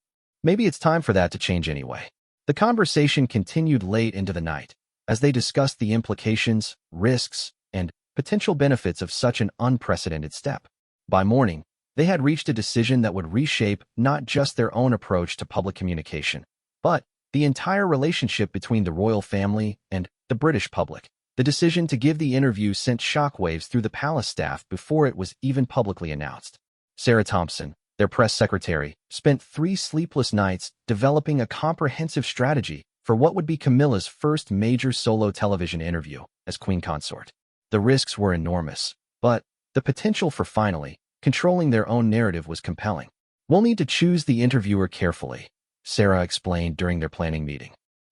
Maybe it's time for that to change anyway. The conversation continued late into the night, as they discussed the implications, risks, and potential benefits of such an unprecedented step. By morning, they had reached a decision that would reshape not just their own approach to public communication, but the entire relationship between the royal family and the British public. The decision to give the interview sent shockwaves through the palace staff before it was even publicly announced. Sarah Thompson, their press secretary, spent 3 sleepless nights developing a comprehensive strategy for what would be Camilla's first major solo television interview as queen consort. The risks were enormous, but the potential for finally controlling their own narrative was compelling. We'll need to choose the interviewer carefully, Sarah explained during their planning meeting.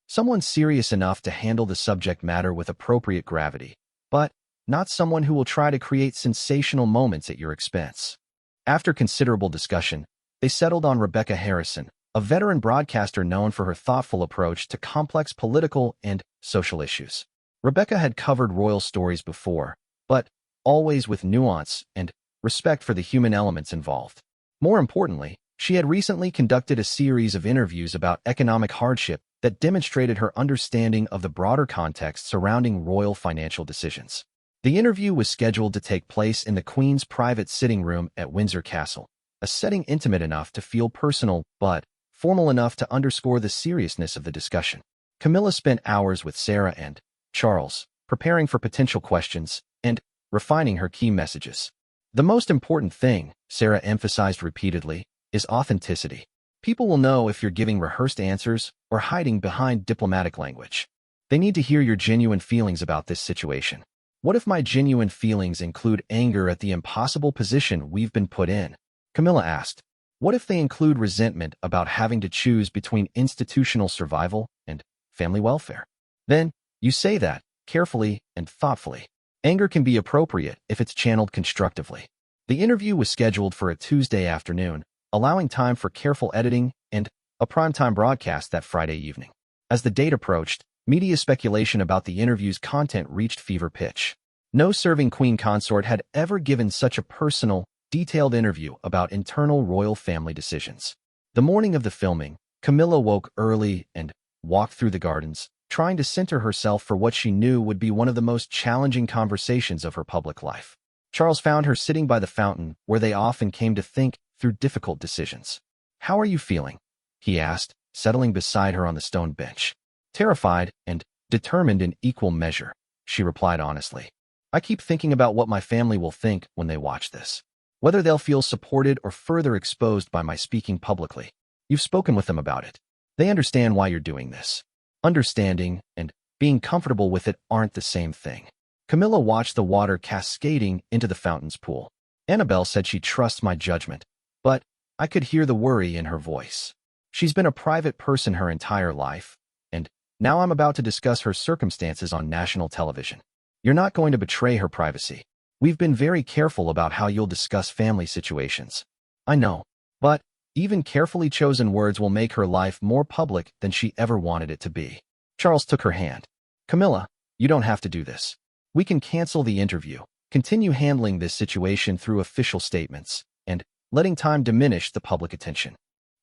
Someone serious enough to handle the subject matter with appropriate gravity, but not someone who will try to create sensational moments at your expense. After considerable discussion, they settled on Rebecca Harrison, a veteran broadcaster known for her thoughtful approach to complex political and social issues. Rebecca had covered royal stories before, but always with nuance and respect for the human elements involved. More importantly, she had recently conducted a series of interviews about economic hardship that demonstrated her understanding of the broader context surrounding royal financial decisions. The interview was scheduled to take place in the Queen's private sitting room at Windsor Castle, a setting intimate enough to feel personal but formal enough to underscore the seriousness of the discussion. Camilla spent hours with Sarah and Charles, preparing for potential questions and refining her key messages. The most important thing, Sarah emphasized repeatedly, is authenticity. People will know if you're giving rehearsed answers or hiding behind diplomatic language. They need to hear your genuine feelings about this situation. What if my genuine feelings include anger at the impossible position we've been put in? Camilla asked. What if they include resentment about having to choose between institutional survival and family welfare? Then, you say that, carefully and thoughtfully. Anger can be appropriate if it's channeled constructively. The interview was scheduled for a Tuesday afternoon, allowing time for careful editing and a primetime broadcast that Friday evening. As the date approached, media speculation about the interview's content reached fever pitch. No serving queen consort had ever given such a personal, detailed interview about internal royal family decisions. The morning of the filming, Camilla woke early and walked through the gardens, trying to center herself for what she knew would be one of the most challenging conversations of her public life. Charles found her sitting by the fountain where they often came to think through difficult decisions. "How are you feeling?" he asked, settling beside her on the stone bench. "Terrified and determined in equal measure," she replied honestly. "I keep thinking about what my family will think when they watch this. Whether they'll feel supported or further exposed by my speaking publicly. You've spoken with them about it. They understand why you're doing this. Understanding and being comfortable with it aren't the same thing." Camilla watched the water cascading into the fountain's pool. "Annabelle said she trusts my judgment, but I could hear the worry in her voice. She's been a private person her entire life, and now I'm about to discuss her circumstances on national television. You're not going to betray her privacy. We've been very careful about how you'll discuss family situations. I know, but even carefully chosen words will make her life more public than she ever wanted it to be." Charles took her hand. "Camilla, you don't have to do this. We can cancel the interview, continue handling this situation through official statements, and letting time diminish the public attention."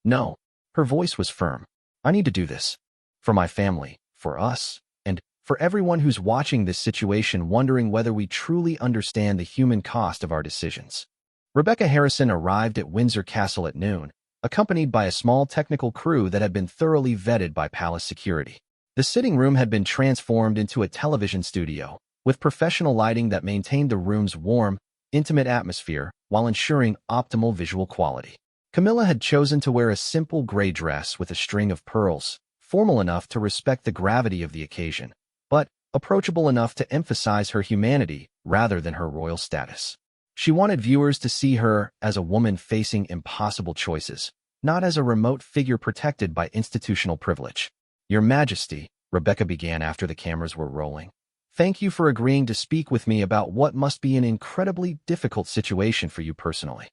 "No." Her voice was firm. "I need to do this. For my family, for us, and for everyone who's watching this situation wondering whether we truly understand the human cost of our decisions." Rebecca Harrison arrived at Windsor Castle at noon, accompanied by a small technical crew that had been thoroughly vetted by palace security. The sitting room had been transformed into a television studio, with professional lighting that maintained the room's warm, intimate atmosphere while ensuring optimal visual quality. Camilla had chosen to wear a simple gray dress with a string of pearls, formal enough to respect the gravity of the occasion, but approachable enough to emphasize her humanity rather than her royal status. She wanted viewers to see her as a woman facing impossible choices, not as a remote figure protected by institutional privilege. "Your Majesty," Rebecca began after the cameras were rolling, "thank you for agreeing to speak with me about what must be an incredibly difficult situation for you personally.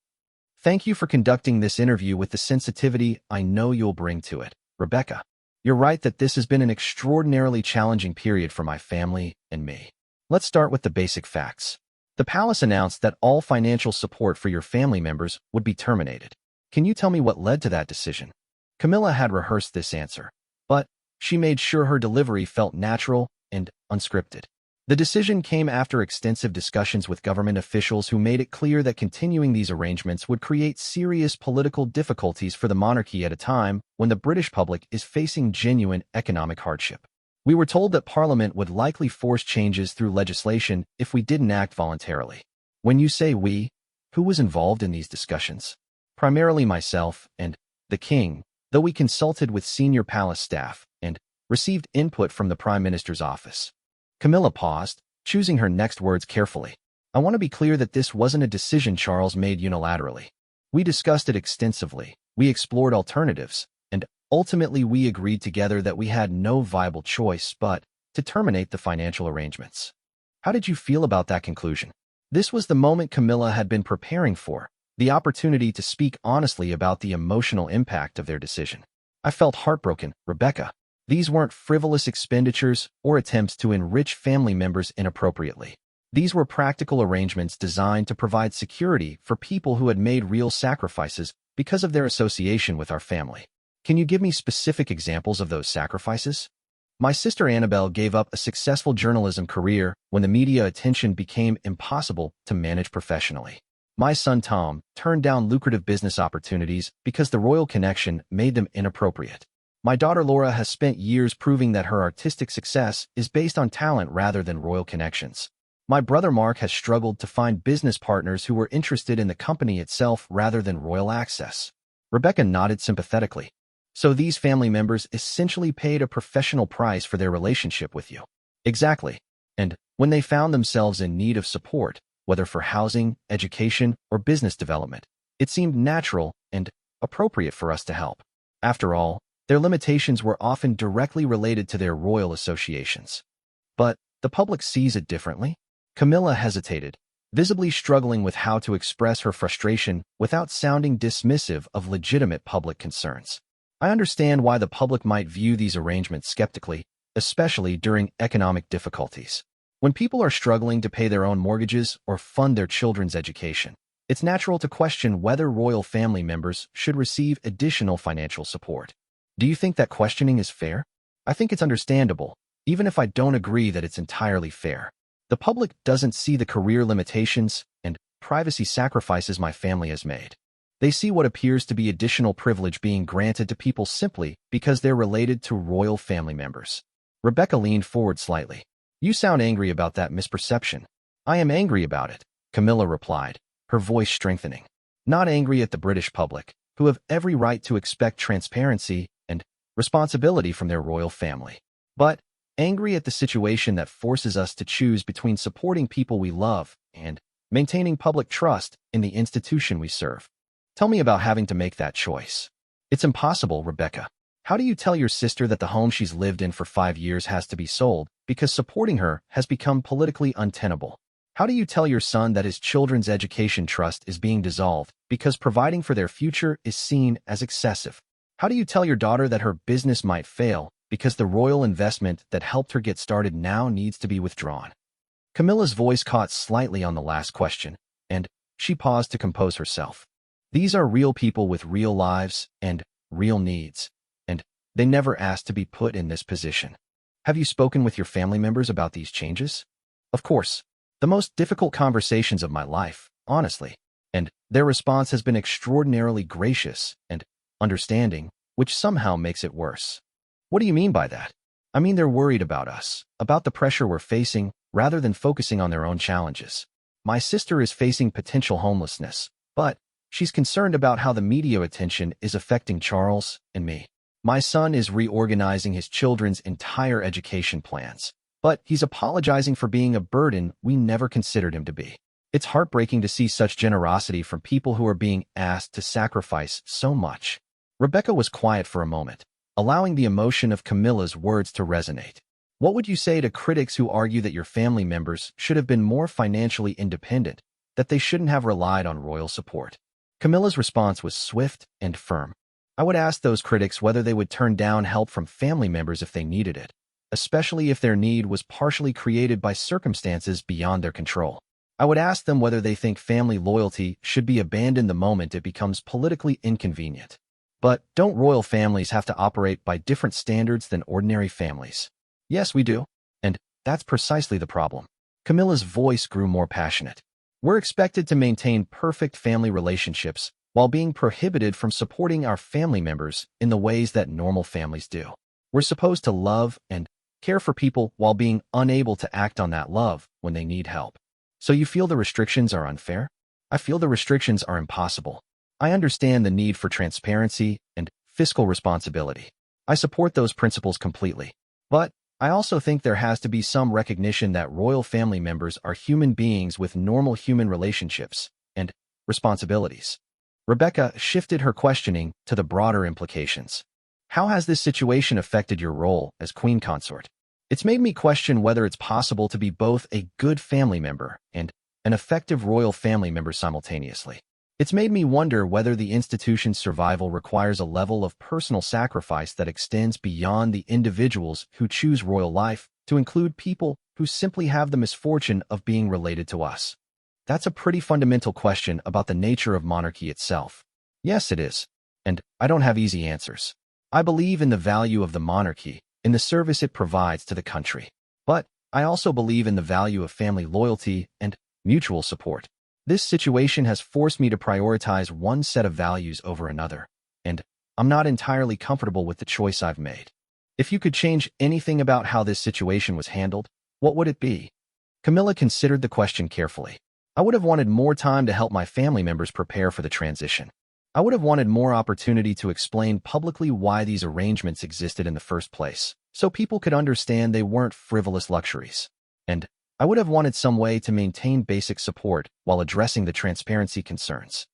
Thank you for conducting this interview with the sensitivity I know you'll bring to it." "Rebecca, you're right that this has been an extraordinarily challenging period for my family and me. Let's start with the basic facts. The palace announced that all financial support for your family members would be terminated. Can you tell me what led to that decision?" Camilla had rehearsed this answer, but she made sure her delivery felt natural and unscripted. The decision came after extensive discussions with government officials who made it clear that continuing these arrangements would create serious political difficulties for the monarchy at a time when the British public is facing genuine economic hardship. "We were told that Parliament would likely force changes through legislation if we didn't act voluntarily." When you say we, who was involved in these discussions? "Primarily myself and the King, though we consulted with senior palace staff and received input from the Prime Minister's office." Camilla paused, choosing her next words carefully. "I want to be clear that this wasn't a decision Charles made unilaterally. We discussed it extensively, we explored alternatives, and ultimately we agreed together that we had no viable choice but to terminate the financial arrangements." How did you feel about that conclusion? This was the moment Camilla had been preparing for, the opportunity to speak honestly about the emotional impact of their decision. "I felt heartbroken, Rebecca. These weren't frivolous expenditures or attempts to enrich family members inappropriately. These were practical arrangements designed to provide security for people who had made real sacrifices because of their association with our family." "Can you give me specific examples of those sacrifices?" "My sister Annabelle gave up a successful journalism career when the media attention became impossible to manage professionally. My son Tom turned down lucrative business opportunities because the royal connection made them inappropriate. My daughter Laura has spent years proving that her artistic success is based on talent rather than royal connections. My brother Mark has struggled to find business partners who were interested in the company itself rather than royal access." Rebecca nodded sympathetically. "So these family members essentially paid a professional price for their relationship with you." "Exactly. And when they found themselves in need of support, whether for housing, education, or business development, it seemed natural and appropriate for us to help. After all, their limitations were often directly related to their royal associations. But the public sees it differently. Camilla hesitated, visibly struggling with how to express her frustration without sounding dismissive of legitimate public concerns. I understand why the public might view these arrangements skeptically, especially during economic difficulties. When people are struggling to pay their own mortgages or fund their children's education, it's natural to question whether royal family members should receive additional financial support. Do you think that questioning is fair? I think it's understandable, even if I don't agree that it's entirely fair. The public doesn't see the career limitations and privacy sacrifices my family has made. They see what appears to be additional privilege being granted to people simply because they're related to royal family members. Rebecca leaned forward slightly. You sound angry about that misperception. I am angry about it, Camilla replied, her voice strengthening. Not angry at the British public, who have every right to expect transparency and responsibility from their royal family, but angry at the situation that forces us to choose between supporting people we love and maintaining public trust in the institution we serve. Tell me about having to make that choice. It's impossible, Rebecca. How do you tell your sister that the home she's lived in for 5 years has to be sold because supporting her has become politically untenable? How do you tell your son that his children's education trust is being dissolved because providing for their future is seen as excessive? How do you tell your daughter that her business might fail because the royal investment that helped her get started now needs to be withdrawn? Camilla's voice caught slightly on the last question, and she paused to compose herself. These are real people with real lives and real needs, and they never asked to be put in this position. Have you spoken with your family members about these changes? Of course. The most difficult conversations of my life, honestly, and their response has been extraordinarily gracious and understanding, which somehow makes it worse. What do you mean by that? I mean they're worried about us, about the pressure we're facing, rather than focusing on their own challenges. My sister is facing potential homelessness, but she's concerned about how the media attention is affecting Charles and me. My son is reorganizing his children's entire education plans, but he's apologizing for being a burden we never considered him to be. It's heartbreaking to see such generosity from people who are being asked to sacrifice so much. Rebecca was quiet for a moment, allowing the emotion of Camilla's words to resonate. What would you say to critics who argue that your family members should have been more financially independent, that they shouldn't have relied on royal support? Camilla's response was swift and firm. I would ask those critics whether they would turn down help from family members if they needed it, especially if their need was partially created by circumstances beyond their control. I would ask them whether they think family loyalty should be abandoned the moment it becomes politically inconvenient. But don't royal families have to operate by different standards than ordinary families? Yes, we do. And that's precisely the problem. Camilla's voice grew more passionate. We're expected to maintain perfect family relationships while being prohibited from supporting our family members in the ways that normal families do. We're supposed to love and care for people while being unable to act on that love when they need help. So you feel the restrictions are unfair? I feel the restrictions are impossible. I understand the need for transparency and fiscal responsibility. I support those principles completely. But I also think there has to be some recognition that royal family members are human beings with normal human relationships and responsibilities. Rebecca shifted her questioning to the broader implications. How has this situation affected your role as queen consort? It's made me question whether it's possible to be both a good family member and an effective royal family member simultaneously. It's made me wonder whether the institution's survival requires a level of personal sacrifice that extends beyond the individuals who choose royal life to include people who simply have the misfortune of being related to us. That's a pretty fundamental question about the nature of monarchy itself. Yes, it is. And I don't have easy answers. I believe in the value of the monarchy, in the service it provides to the country. But I also believe in the value of family loyalty and mutual support. This situation has forced me to prioritize one set of values over another, and I'm not entirely comfortable with the choice I've made. If you could change anything about how this situation was handled, what would it be? Camilla considered the question carefully. I would have wanted more time to help my family members prepare for the transition. I would have wanted more opportunity to explain publicly why these arrangements existed in the first place, so people could understand they weren't frivolous luxuries. And I would have wanted some way to maintain basic support while addressing the transparency concerns.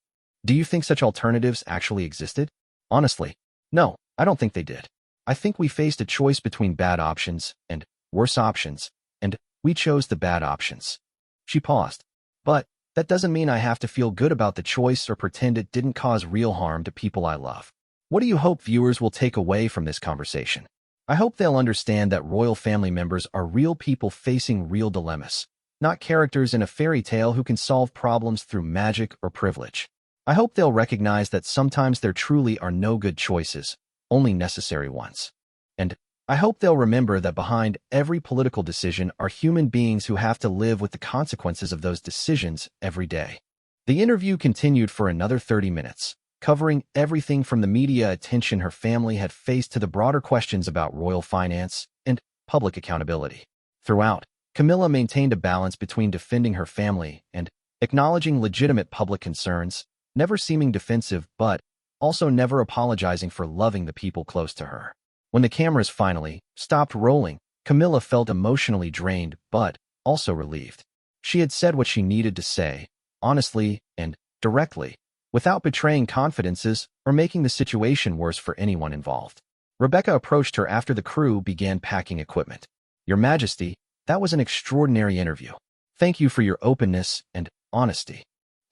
Do you think such alternatives actually existed? Honestly, no, I don't think they did. I think we faced a choice between bad options and worse options, and we chose the bad options. She paused. But that doesn't mean I have to feel good about the choice or pretend it didn't cause real harm to people I love. What do you hope viewers will take away from this conversation? I hope they'll understand that royal family members are real people facing real dilemmas, not characters in a fairy tale who can solve problems through magic or privilege. I hope they'll recognize that sometimes there truly are no good choices, only necessary ones. And I hope they'll remember that behind every political decision are human beings who have to live with the consequences of those decisions every day. The interview continued for another 30 minutes, covering everything from the media attention her family had faced to the broader questions about royal finance and public accountability. Throughout, Camilla maintained a balance between defending her family and acknowledging legitimate public concerns, never seeming defensive but also never apologizing for loving the people close to her. When the cameras finally stopped rolling, Camilla felt emotionally drained but also relieved. She had said what she needed to say, honestly and directly, without betraying confidences or making the situation worse for anyone involved. Rebecca approached her after the crew began packing equipment. "Your Majesty, that was an extraordinary interview. Thank you for your openness and honesty.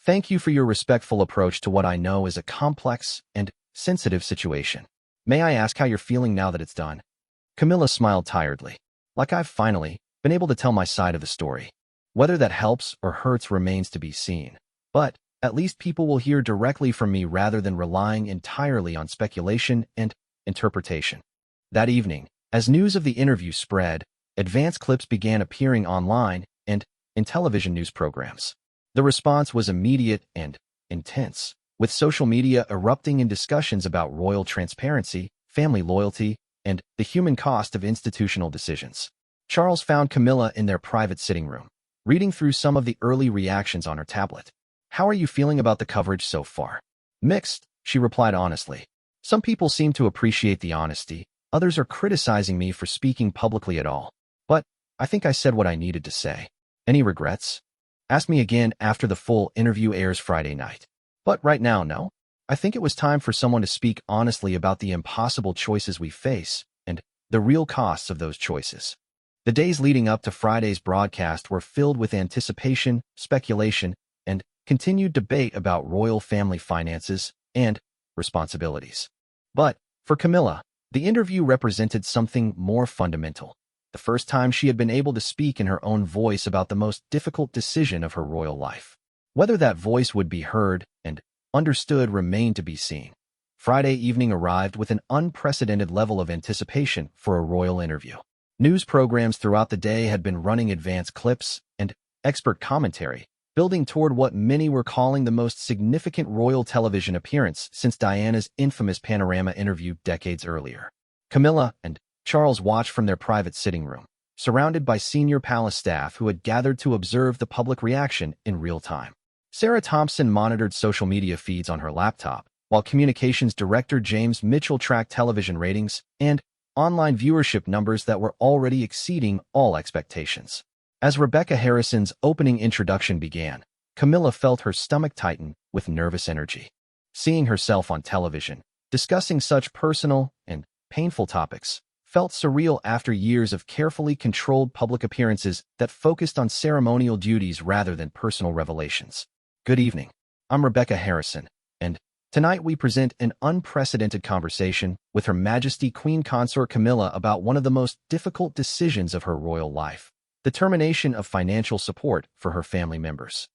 Thank you for your respectful approach to what I know is a complex and sensitive situation. May I ask how you're feeling now that it's done?" Camilla smiled tiredly. "Like I've finally been able to tell my side of the story. Whether that helps or hurts remains to be seen. But at least people will hear directly from me rather than relying entirely on speculation and interpretation." That evening, as news of the interview spread, advance clips began appearing online and in television news programs. The response was immediate and intense, with social media erupting in discussions about royal transparency, family loyalty, and the human cost of institutional decisions. Charles found Camilla in their private sitting room, reading through some of the early reactions on her tablet. "How are you feeling about the coverage so far?" "Mixed," she replied honestly. "Some people seem to appreciate the honesty, others are criticizing me for speaking publicly at all. But I think I said what I needed to say. Any regrets? Ask me again after the full interview airs Friday night. But right now, no. I think it was time for someone to speak honestly about the impossible choices we face and the real costs of those choices." The days leading up to Friday's broadcast were filled with anticipation, speculation, and continued debate about royal family finances and responsibilities. But for Camilla, the interview represented something more fundamental. The first time she had been able to speak in her own voice about the most difficult decision of her royal life. Whether that voice would be heard and understood remained to be seen. Friday evening arrived with an unprecedented level of anticipation for a royal interview. News programs throughout the day had been running advance clips and expert commentary, building toward what many were calling the most significant royal television appearance since Diana's infamous Panorama interview decades earlier. Camilla and Charles watched from their private sitting room, surrounded by senior palace staff who had gathered to observe the public reaction in real time. Sarah Thompson monitored social media feeds on her laptop, while communications director James Mitchell tracked television ratings and online viewership numbers that were already exceeding all expectations. As Rebecca Harrison's opening introduction began, Camilla felt her stomach tighten with nervous energy. Seeing herself on television, discussing such personal and painful topics, felt surreal after years of carefully controlled public appearances that focused on ceremonial duties rather than personal revelations. Good evening. I'm Rebecca Harrison, and tonight we present an unprecedented conversation with Her Majesty Queen Consort Camilla about one of the most difficult decisions of her royal life, the termination of financial support for her family members.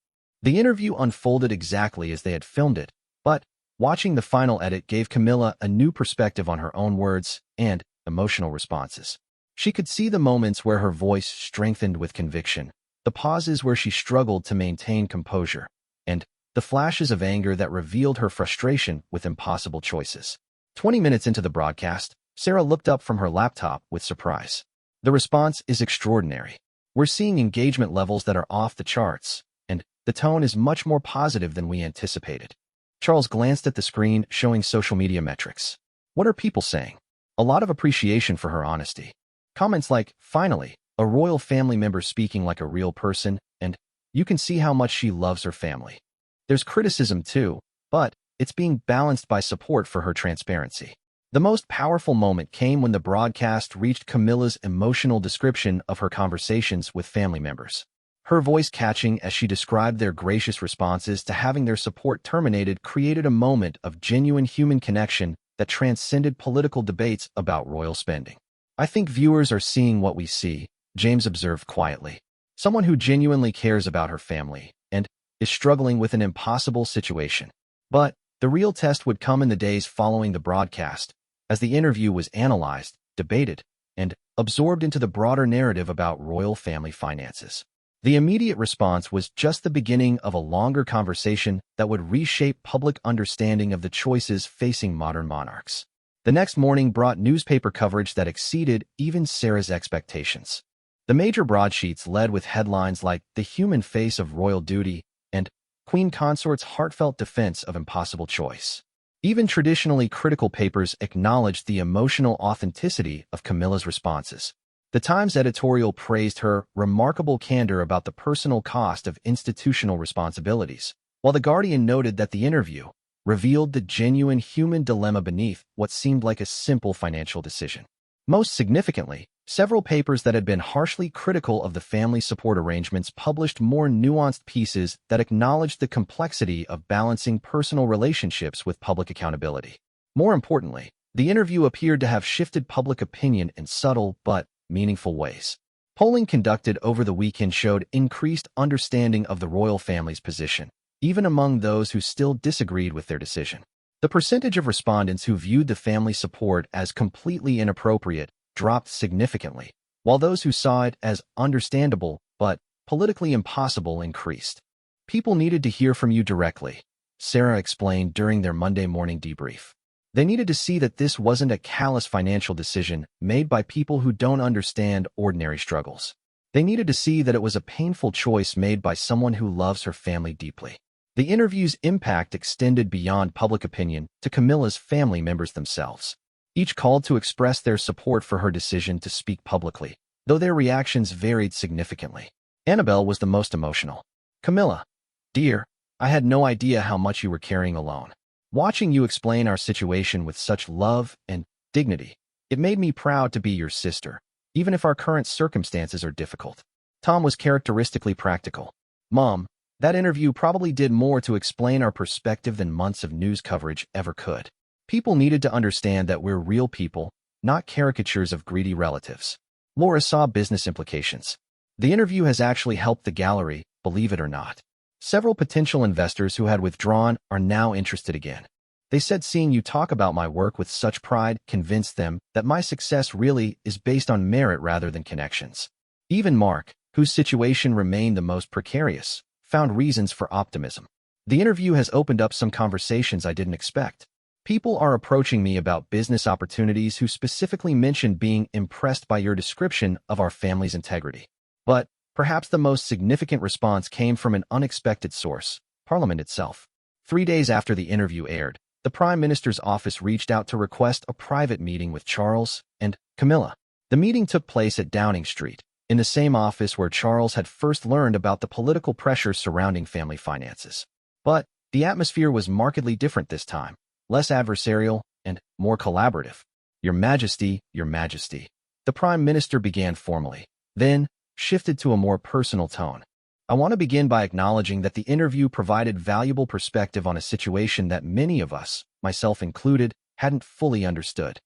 The interview unfolded exactly as they had filmed it, but watching the final edit gave Camilla a new perspective on her own words and emotional responses. She could see the moments where her voice strengthened with conviction, the pauses where she struggled to maintain composure, and the flashes of anger that revealed her frustration with impossible choices. 20 minutes into the broadcast, Sarah looked up from her laptop with surprise. "The response is extraordinary. We're seeing engagement levels that are off the charts, and the tone is much more positive than we anticipated." Charles glanced at the screen showing social media metrics. "What are people saying?" A lot of appreciation for her honesty. Comments like, "Finally, a royal family member speaking like a real person," and "You can see how much she loves her family." There's criticism too. but it's being balanced by support for her transparency. The most powerful moment came when the broadcast reached Camilla's emotional description of her conversations with family members. Her voice catching as she described their gracious responses to having their support terminated created a moment of genuine human connection that transcended political debates about royal spending. "I think viewers are seeing what we see," James observed quietly. "Someone who genuinely cares about her family and is struggling with an impossible situation." But the real test would come in the days following the broadcast, as the interview was analyzed, debated, and absorbed into the broader narrative about royal family finances. The immediate response was just the beginning of a longer conversation that would reshape public understanding of the choices facing modern monarchs. The next morning brought newspaper coverage that exceeded even Sarah's expectations. The major broadsheets led with headlines like "The Human Face of Royal Duty" and "Queen Consort's Heartfelt Defense of Impossible Choice." Even traditionally critical papers acknowledged the emotional authenticity of Camilla's responses. The Times editorial praised her remarkable candor about the personal cost of institutional responsibilities, while The Guardian noted that the interview revealed the genuine human dilemma beneath what seemed like a simple financial decision. Most significantly, several papers that had been harshly critical of the family support arrangements published more nuanced pieces that acknowledged the complexity of balancing personal relationships with public accountability. More importantly, the interview appeared to have shifted public opinion in subtle but meaningful ways. Polling conducted over the weekend showed increased understanding of the royal family's position, even among those who still disagreed with their decision. The percentage of respondents who viewed the family support as completely inappropriate dropped significantly, while those who saw it as understandable but politically impossible increased. "People needed to hear from you directly," Sarah explained during their Monday morning debrief. "They needed to see that this wasn't a callous financial decision made by people who don't understand ordinary struggles. They needed to see that it was a painful choice made by someone who loves her family deeply." The interview's impact extended beyond public opinion to Camilla's family members themselves. Each called to express their support for her decision to speak publicly, though their reactions varied significantly. Annabelle was the most emotional. "Camilla, dear, I had no idea how much you were carrying alone. Watching you explain our situation with such love and dignity, it made me proud to be your sister, even if our current circumstances are difficult." Tom was characteristically practical. "Mom, that interview probably did more to explain our perspective than months of news coverage ever could. People needed to understand that we're real people, not caricatures of greedy relatives." Laura saw business implications. "The interview has actually helped the gallery, believe it or not. Several potential investors who had withdrawn are now interested again. They said seeing you talk about my work with such pride convinced them that my success really is based on merit rather than connections." Even Mark, whose situation remained the most precarious, found reasons for optimism. "The interview has opened up some conversations I didn't expect. People are approaching me about business opportunities who specifically mentioned being impressed by your description of our family's integrity." But perhaps the most significant response came from an unexpected source: Parliament itself. 3 days after the interview aired, the Prime Minister's office reached out to request a private meeting with Charles and Camilla. The meeting took place at Downing Street, in the same office where Charles had first learned about the political pressure surrounding family finances. But the atmosphere was markedly different this time, less adversarial and more collaborative. Your Majesty," the Prime Minister began formally, then shifted to a more personal tone. "I want to begin by acknowledging that the interview provided valuable perspective on a situation that many of us, myself included, hadn't fully understood."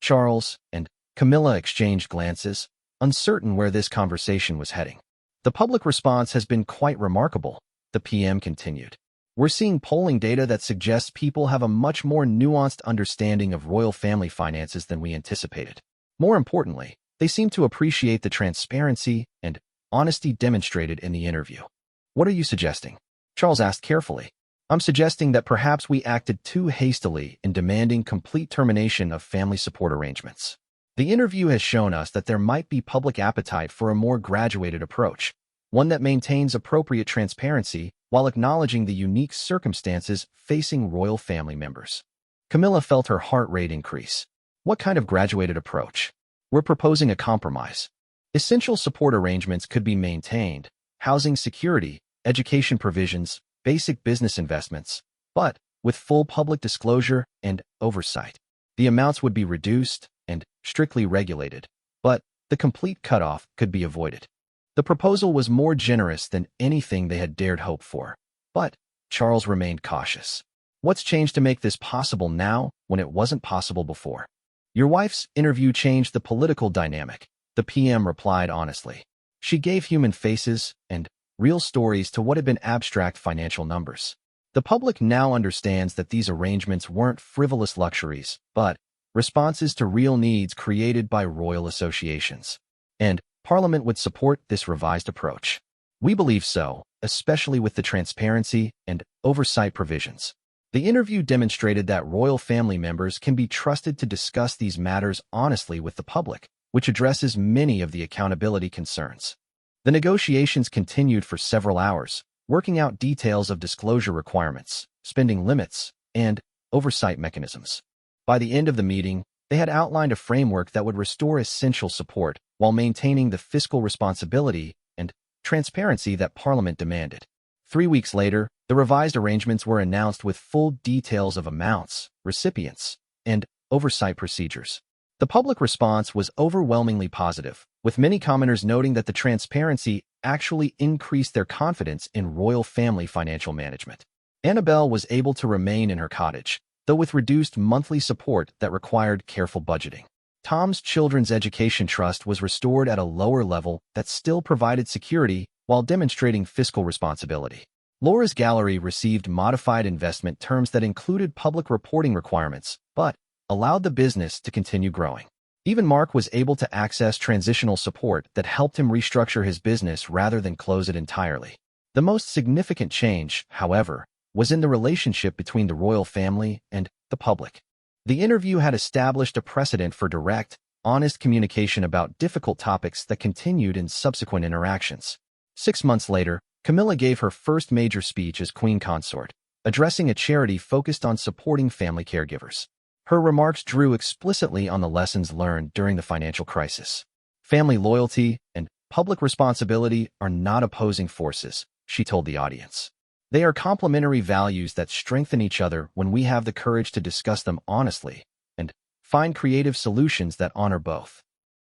Charles and Camilla exchanged glances, uncertain where this conversation was heading. "The public response has been quite remarkable," the PM continued. "We're seeing polling data that suggests people have a much more nuanced understanding of royal family finances than we anticipated. More importantly, they seem to appreciate the transparency and honesty demonstrated in the interview." "What are you suggesting?" Charles asked carefully. "I'm suggesting that perhaps we acted too hastily in demanding complete termination of family support arrangements. The interview has shown us that there might be public appetite for a more graduated approach, one that maintains appropriate transparency while acknowledging the unique circumstances facing royal family members." Camilla felt her heart rate increase. "What kind of graduated approach?" "We're proposing a compromise. Essential support arrangements could be maintained, housing security, education provisions, basic business investments, but with full public disclosure and oversight. The amounts would be reduced and strictly regulated, but the complete cutoff could be avoided. The proposal was more generous than anything they had dared hope for, but Charles remained cautious. What's changed to make this possible now when it wasn't possible before? Your wife's interview changed the political dynamic, the PM replied honestly. She gave human faces and real stories to what had been abstract financial numbers. The public now understands that these arrangements weren't frivolous luxuries, but responses to real needs created by royal associations. And Parliament would support this revised approach. We believe so, especially with the transparency and oversight provisions. The interview demonstrated that royal family members can be trusted to discuss these matters honestly with the public, which addresses many of the accountability concerns. The negotiations continued for several hours, working out details of disclosure requirements, spending limits, and oversight mechanisms. By the end of the meeting, they had outlined a framework that would restore essential support while maintaining the fiscal responsibility and transparency that Parliament demanded. 3 weeks later, the revised arrangements were announced with full details of amounts, recipients, and oversight procedures. The public response was overwhelmingly positive, with many commenters noting that the transparency actually increased their confidence in royal family financial management. Annabelle was able to remain in her cottage, though with reduced monthly support that required careful budgeting. Tom's children's education trust was restored at a lower level that still provided security while demonstrating fiscal responsibility. Laura's gallery received modified investment terms that included public reporting requirements, but allowed the business to continue growing. Even Mark was able to access transitional support that helped him restructure his business rather than close it entirely. The most significant change, however, was in the relationship between the royal family and the public. The interview had established a precedent for direct, honest communication about difficult topics that continued in subsequent interactions. 6 months later, Camilla gave her first major speech as Queen Consort, addressing a charity focused on supporting family caregivers. Her remarks drew explicitly on the lessons learned during the financial crisis. Family loyalty and public responsibility are not opposing forces, she told the audience. They are complementary values that strengthen each other when we have the courage to discuss them honestly and find creative solutions that honor both.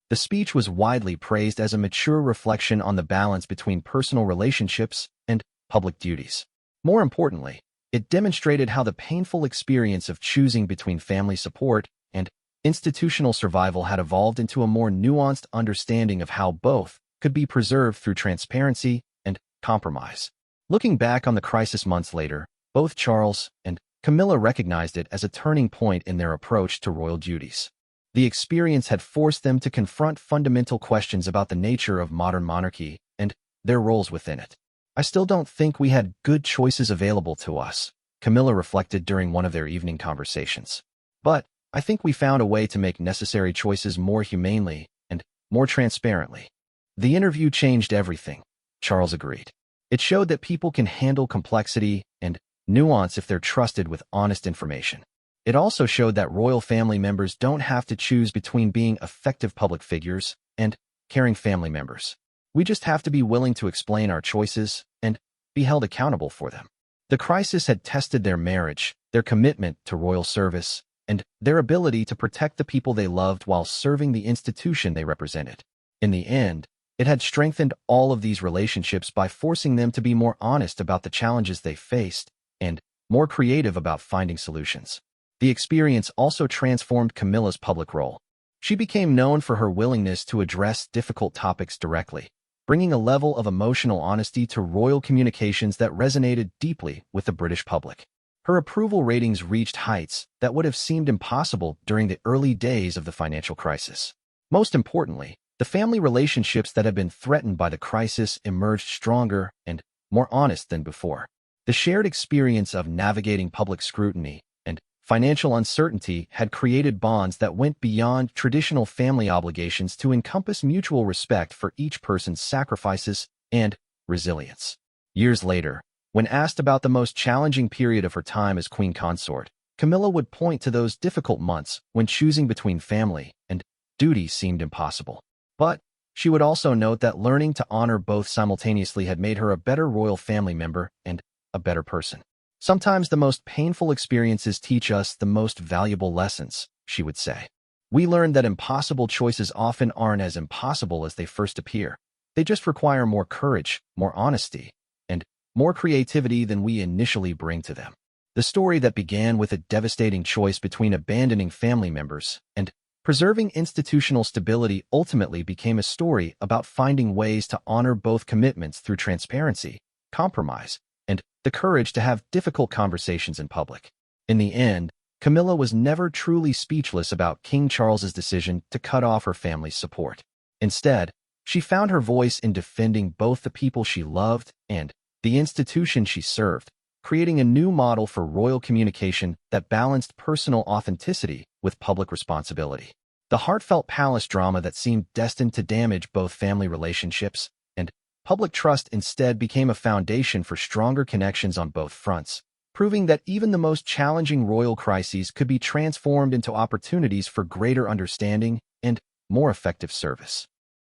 The speech was widely praised as a mature reflection on the balance between personal relationships and public duties. More importantly, it demonstrated how the painful experience of choosing between family support and institutional survival had evolved into a more nuanced understanding of how both could be preserved through transparency and compromise. Looking back on the crisis months later, both Charles and Camilla recognized it as a turning point in their approach to royal duties. The experience had forced them to confront fundamental questions about the nature of modern monarchy and their roles within it. I still don't think we had good choices available to us, Camilla reflected during one of their evening conversations. But I think we found a way to make necessary choices more humanely and more transparently. The interview changed everything, Charles agreed. It showed that people can handle complexity and nuance if they're trusted with honest information. It also showed that royal family members don't have to choose between being effective public figures and caring family members. We just have to be willing to explain our choices and be held accountable for them. The crisis had tested their marriage, their commitment to royal service, and their ability to protect the people they loved while serving the institution they represented. In the end, it had strengthened all of these relationships by forcing them to be more honest about the challenges they faced and more creative about finding solutions. The experience also transformed Camilla's public role. She became known for her willingness to address difficult topics directly, bringing a level of emotional honesty to royal communications that resonated deeply with the British public. Her approval ratings reached heights that would have seemed impossible during the early days of the financial crisis. Most importantly, the family relationships that had been threatened by the crisis emerged stronger and more honest than before. The shared experience of navigating public scrutiny and financial uncertainty had created bonds that went beyond traditional family obligations to encompass mutual respect for each person's sacrifices and resilience. Years later, when asked about the most challenging period of her time as Queen Consort, Camilla would point to those difficult months when choosing between family and duty seemed impossible. But she would also note that learning to honor both simultaneously had made her a better royal family member and a better person. Sometimes the most painful experiences teach us the most valuable lessons, she would say. We learn that impossible choices often aren't as impossible as they first appear. They just require more courage, more honesty, and more creativity than we initially bring to them. The story that began with a devastating choice between abandoning family members and preserving institutional stability ultimately became a story about finding ways to honor both commitments through transparency, compromise, and the courage to have difficult conversations in public. In the end, Camilla was never truly speechless about King Charles's decision to cut off her family's support. Instead, she found her voice in defending both the people she loved and the institution she served, creating a new model for royal communication that balanced personal authenticity with public responsibility. The heartfelt palace drama that seemed destined to damage both family relationships and public trust instead became a foundation for stronger connections on both fronts, proving that even the most challenging royal crises could be transformed into opportunities for greater understanding and more effective service.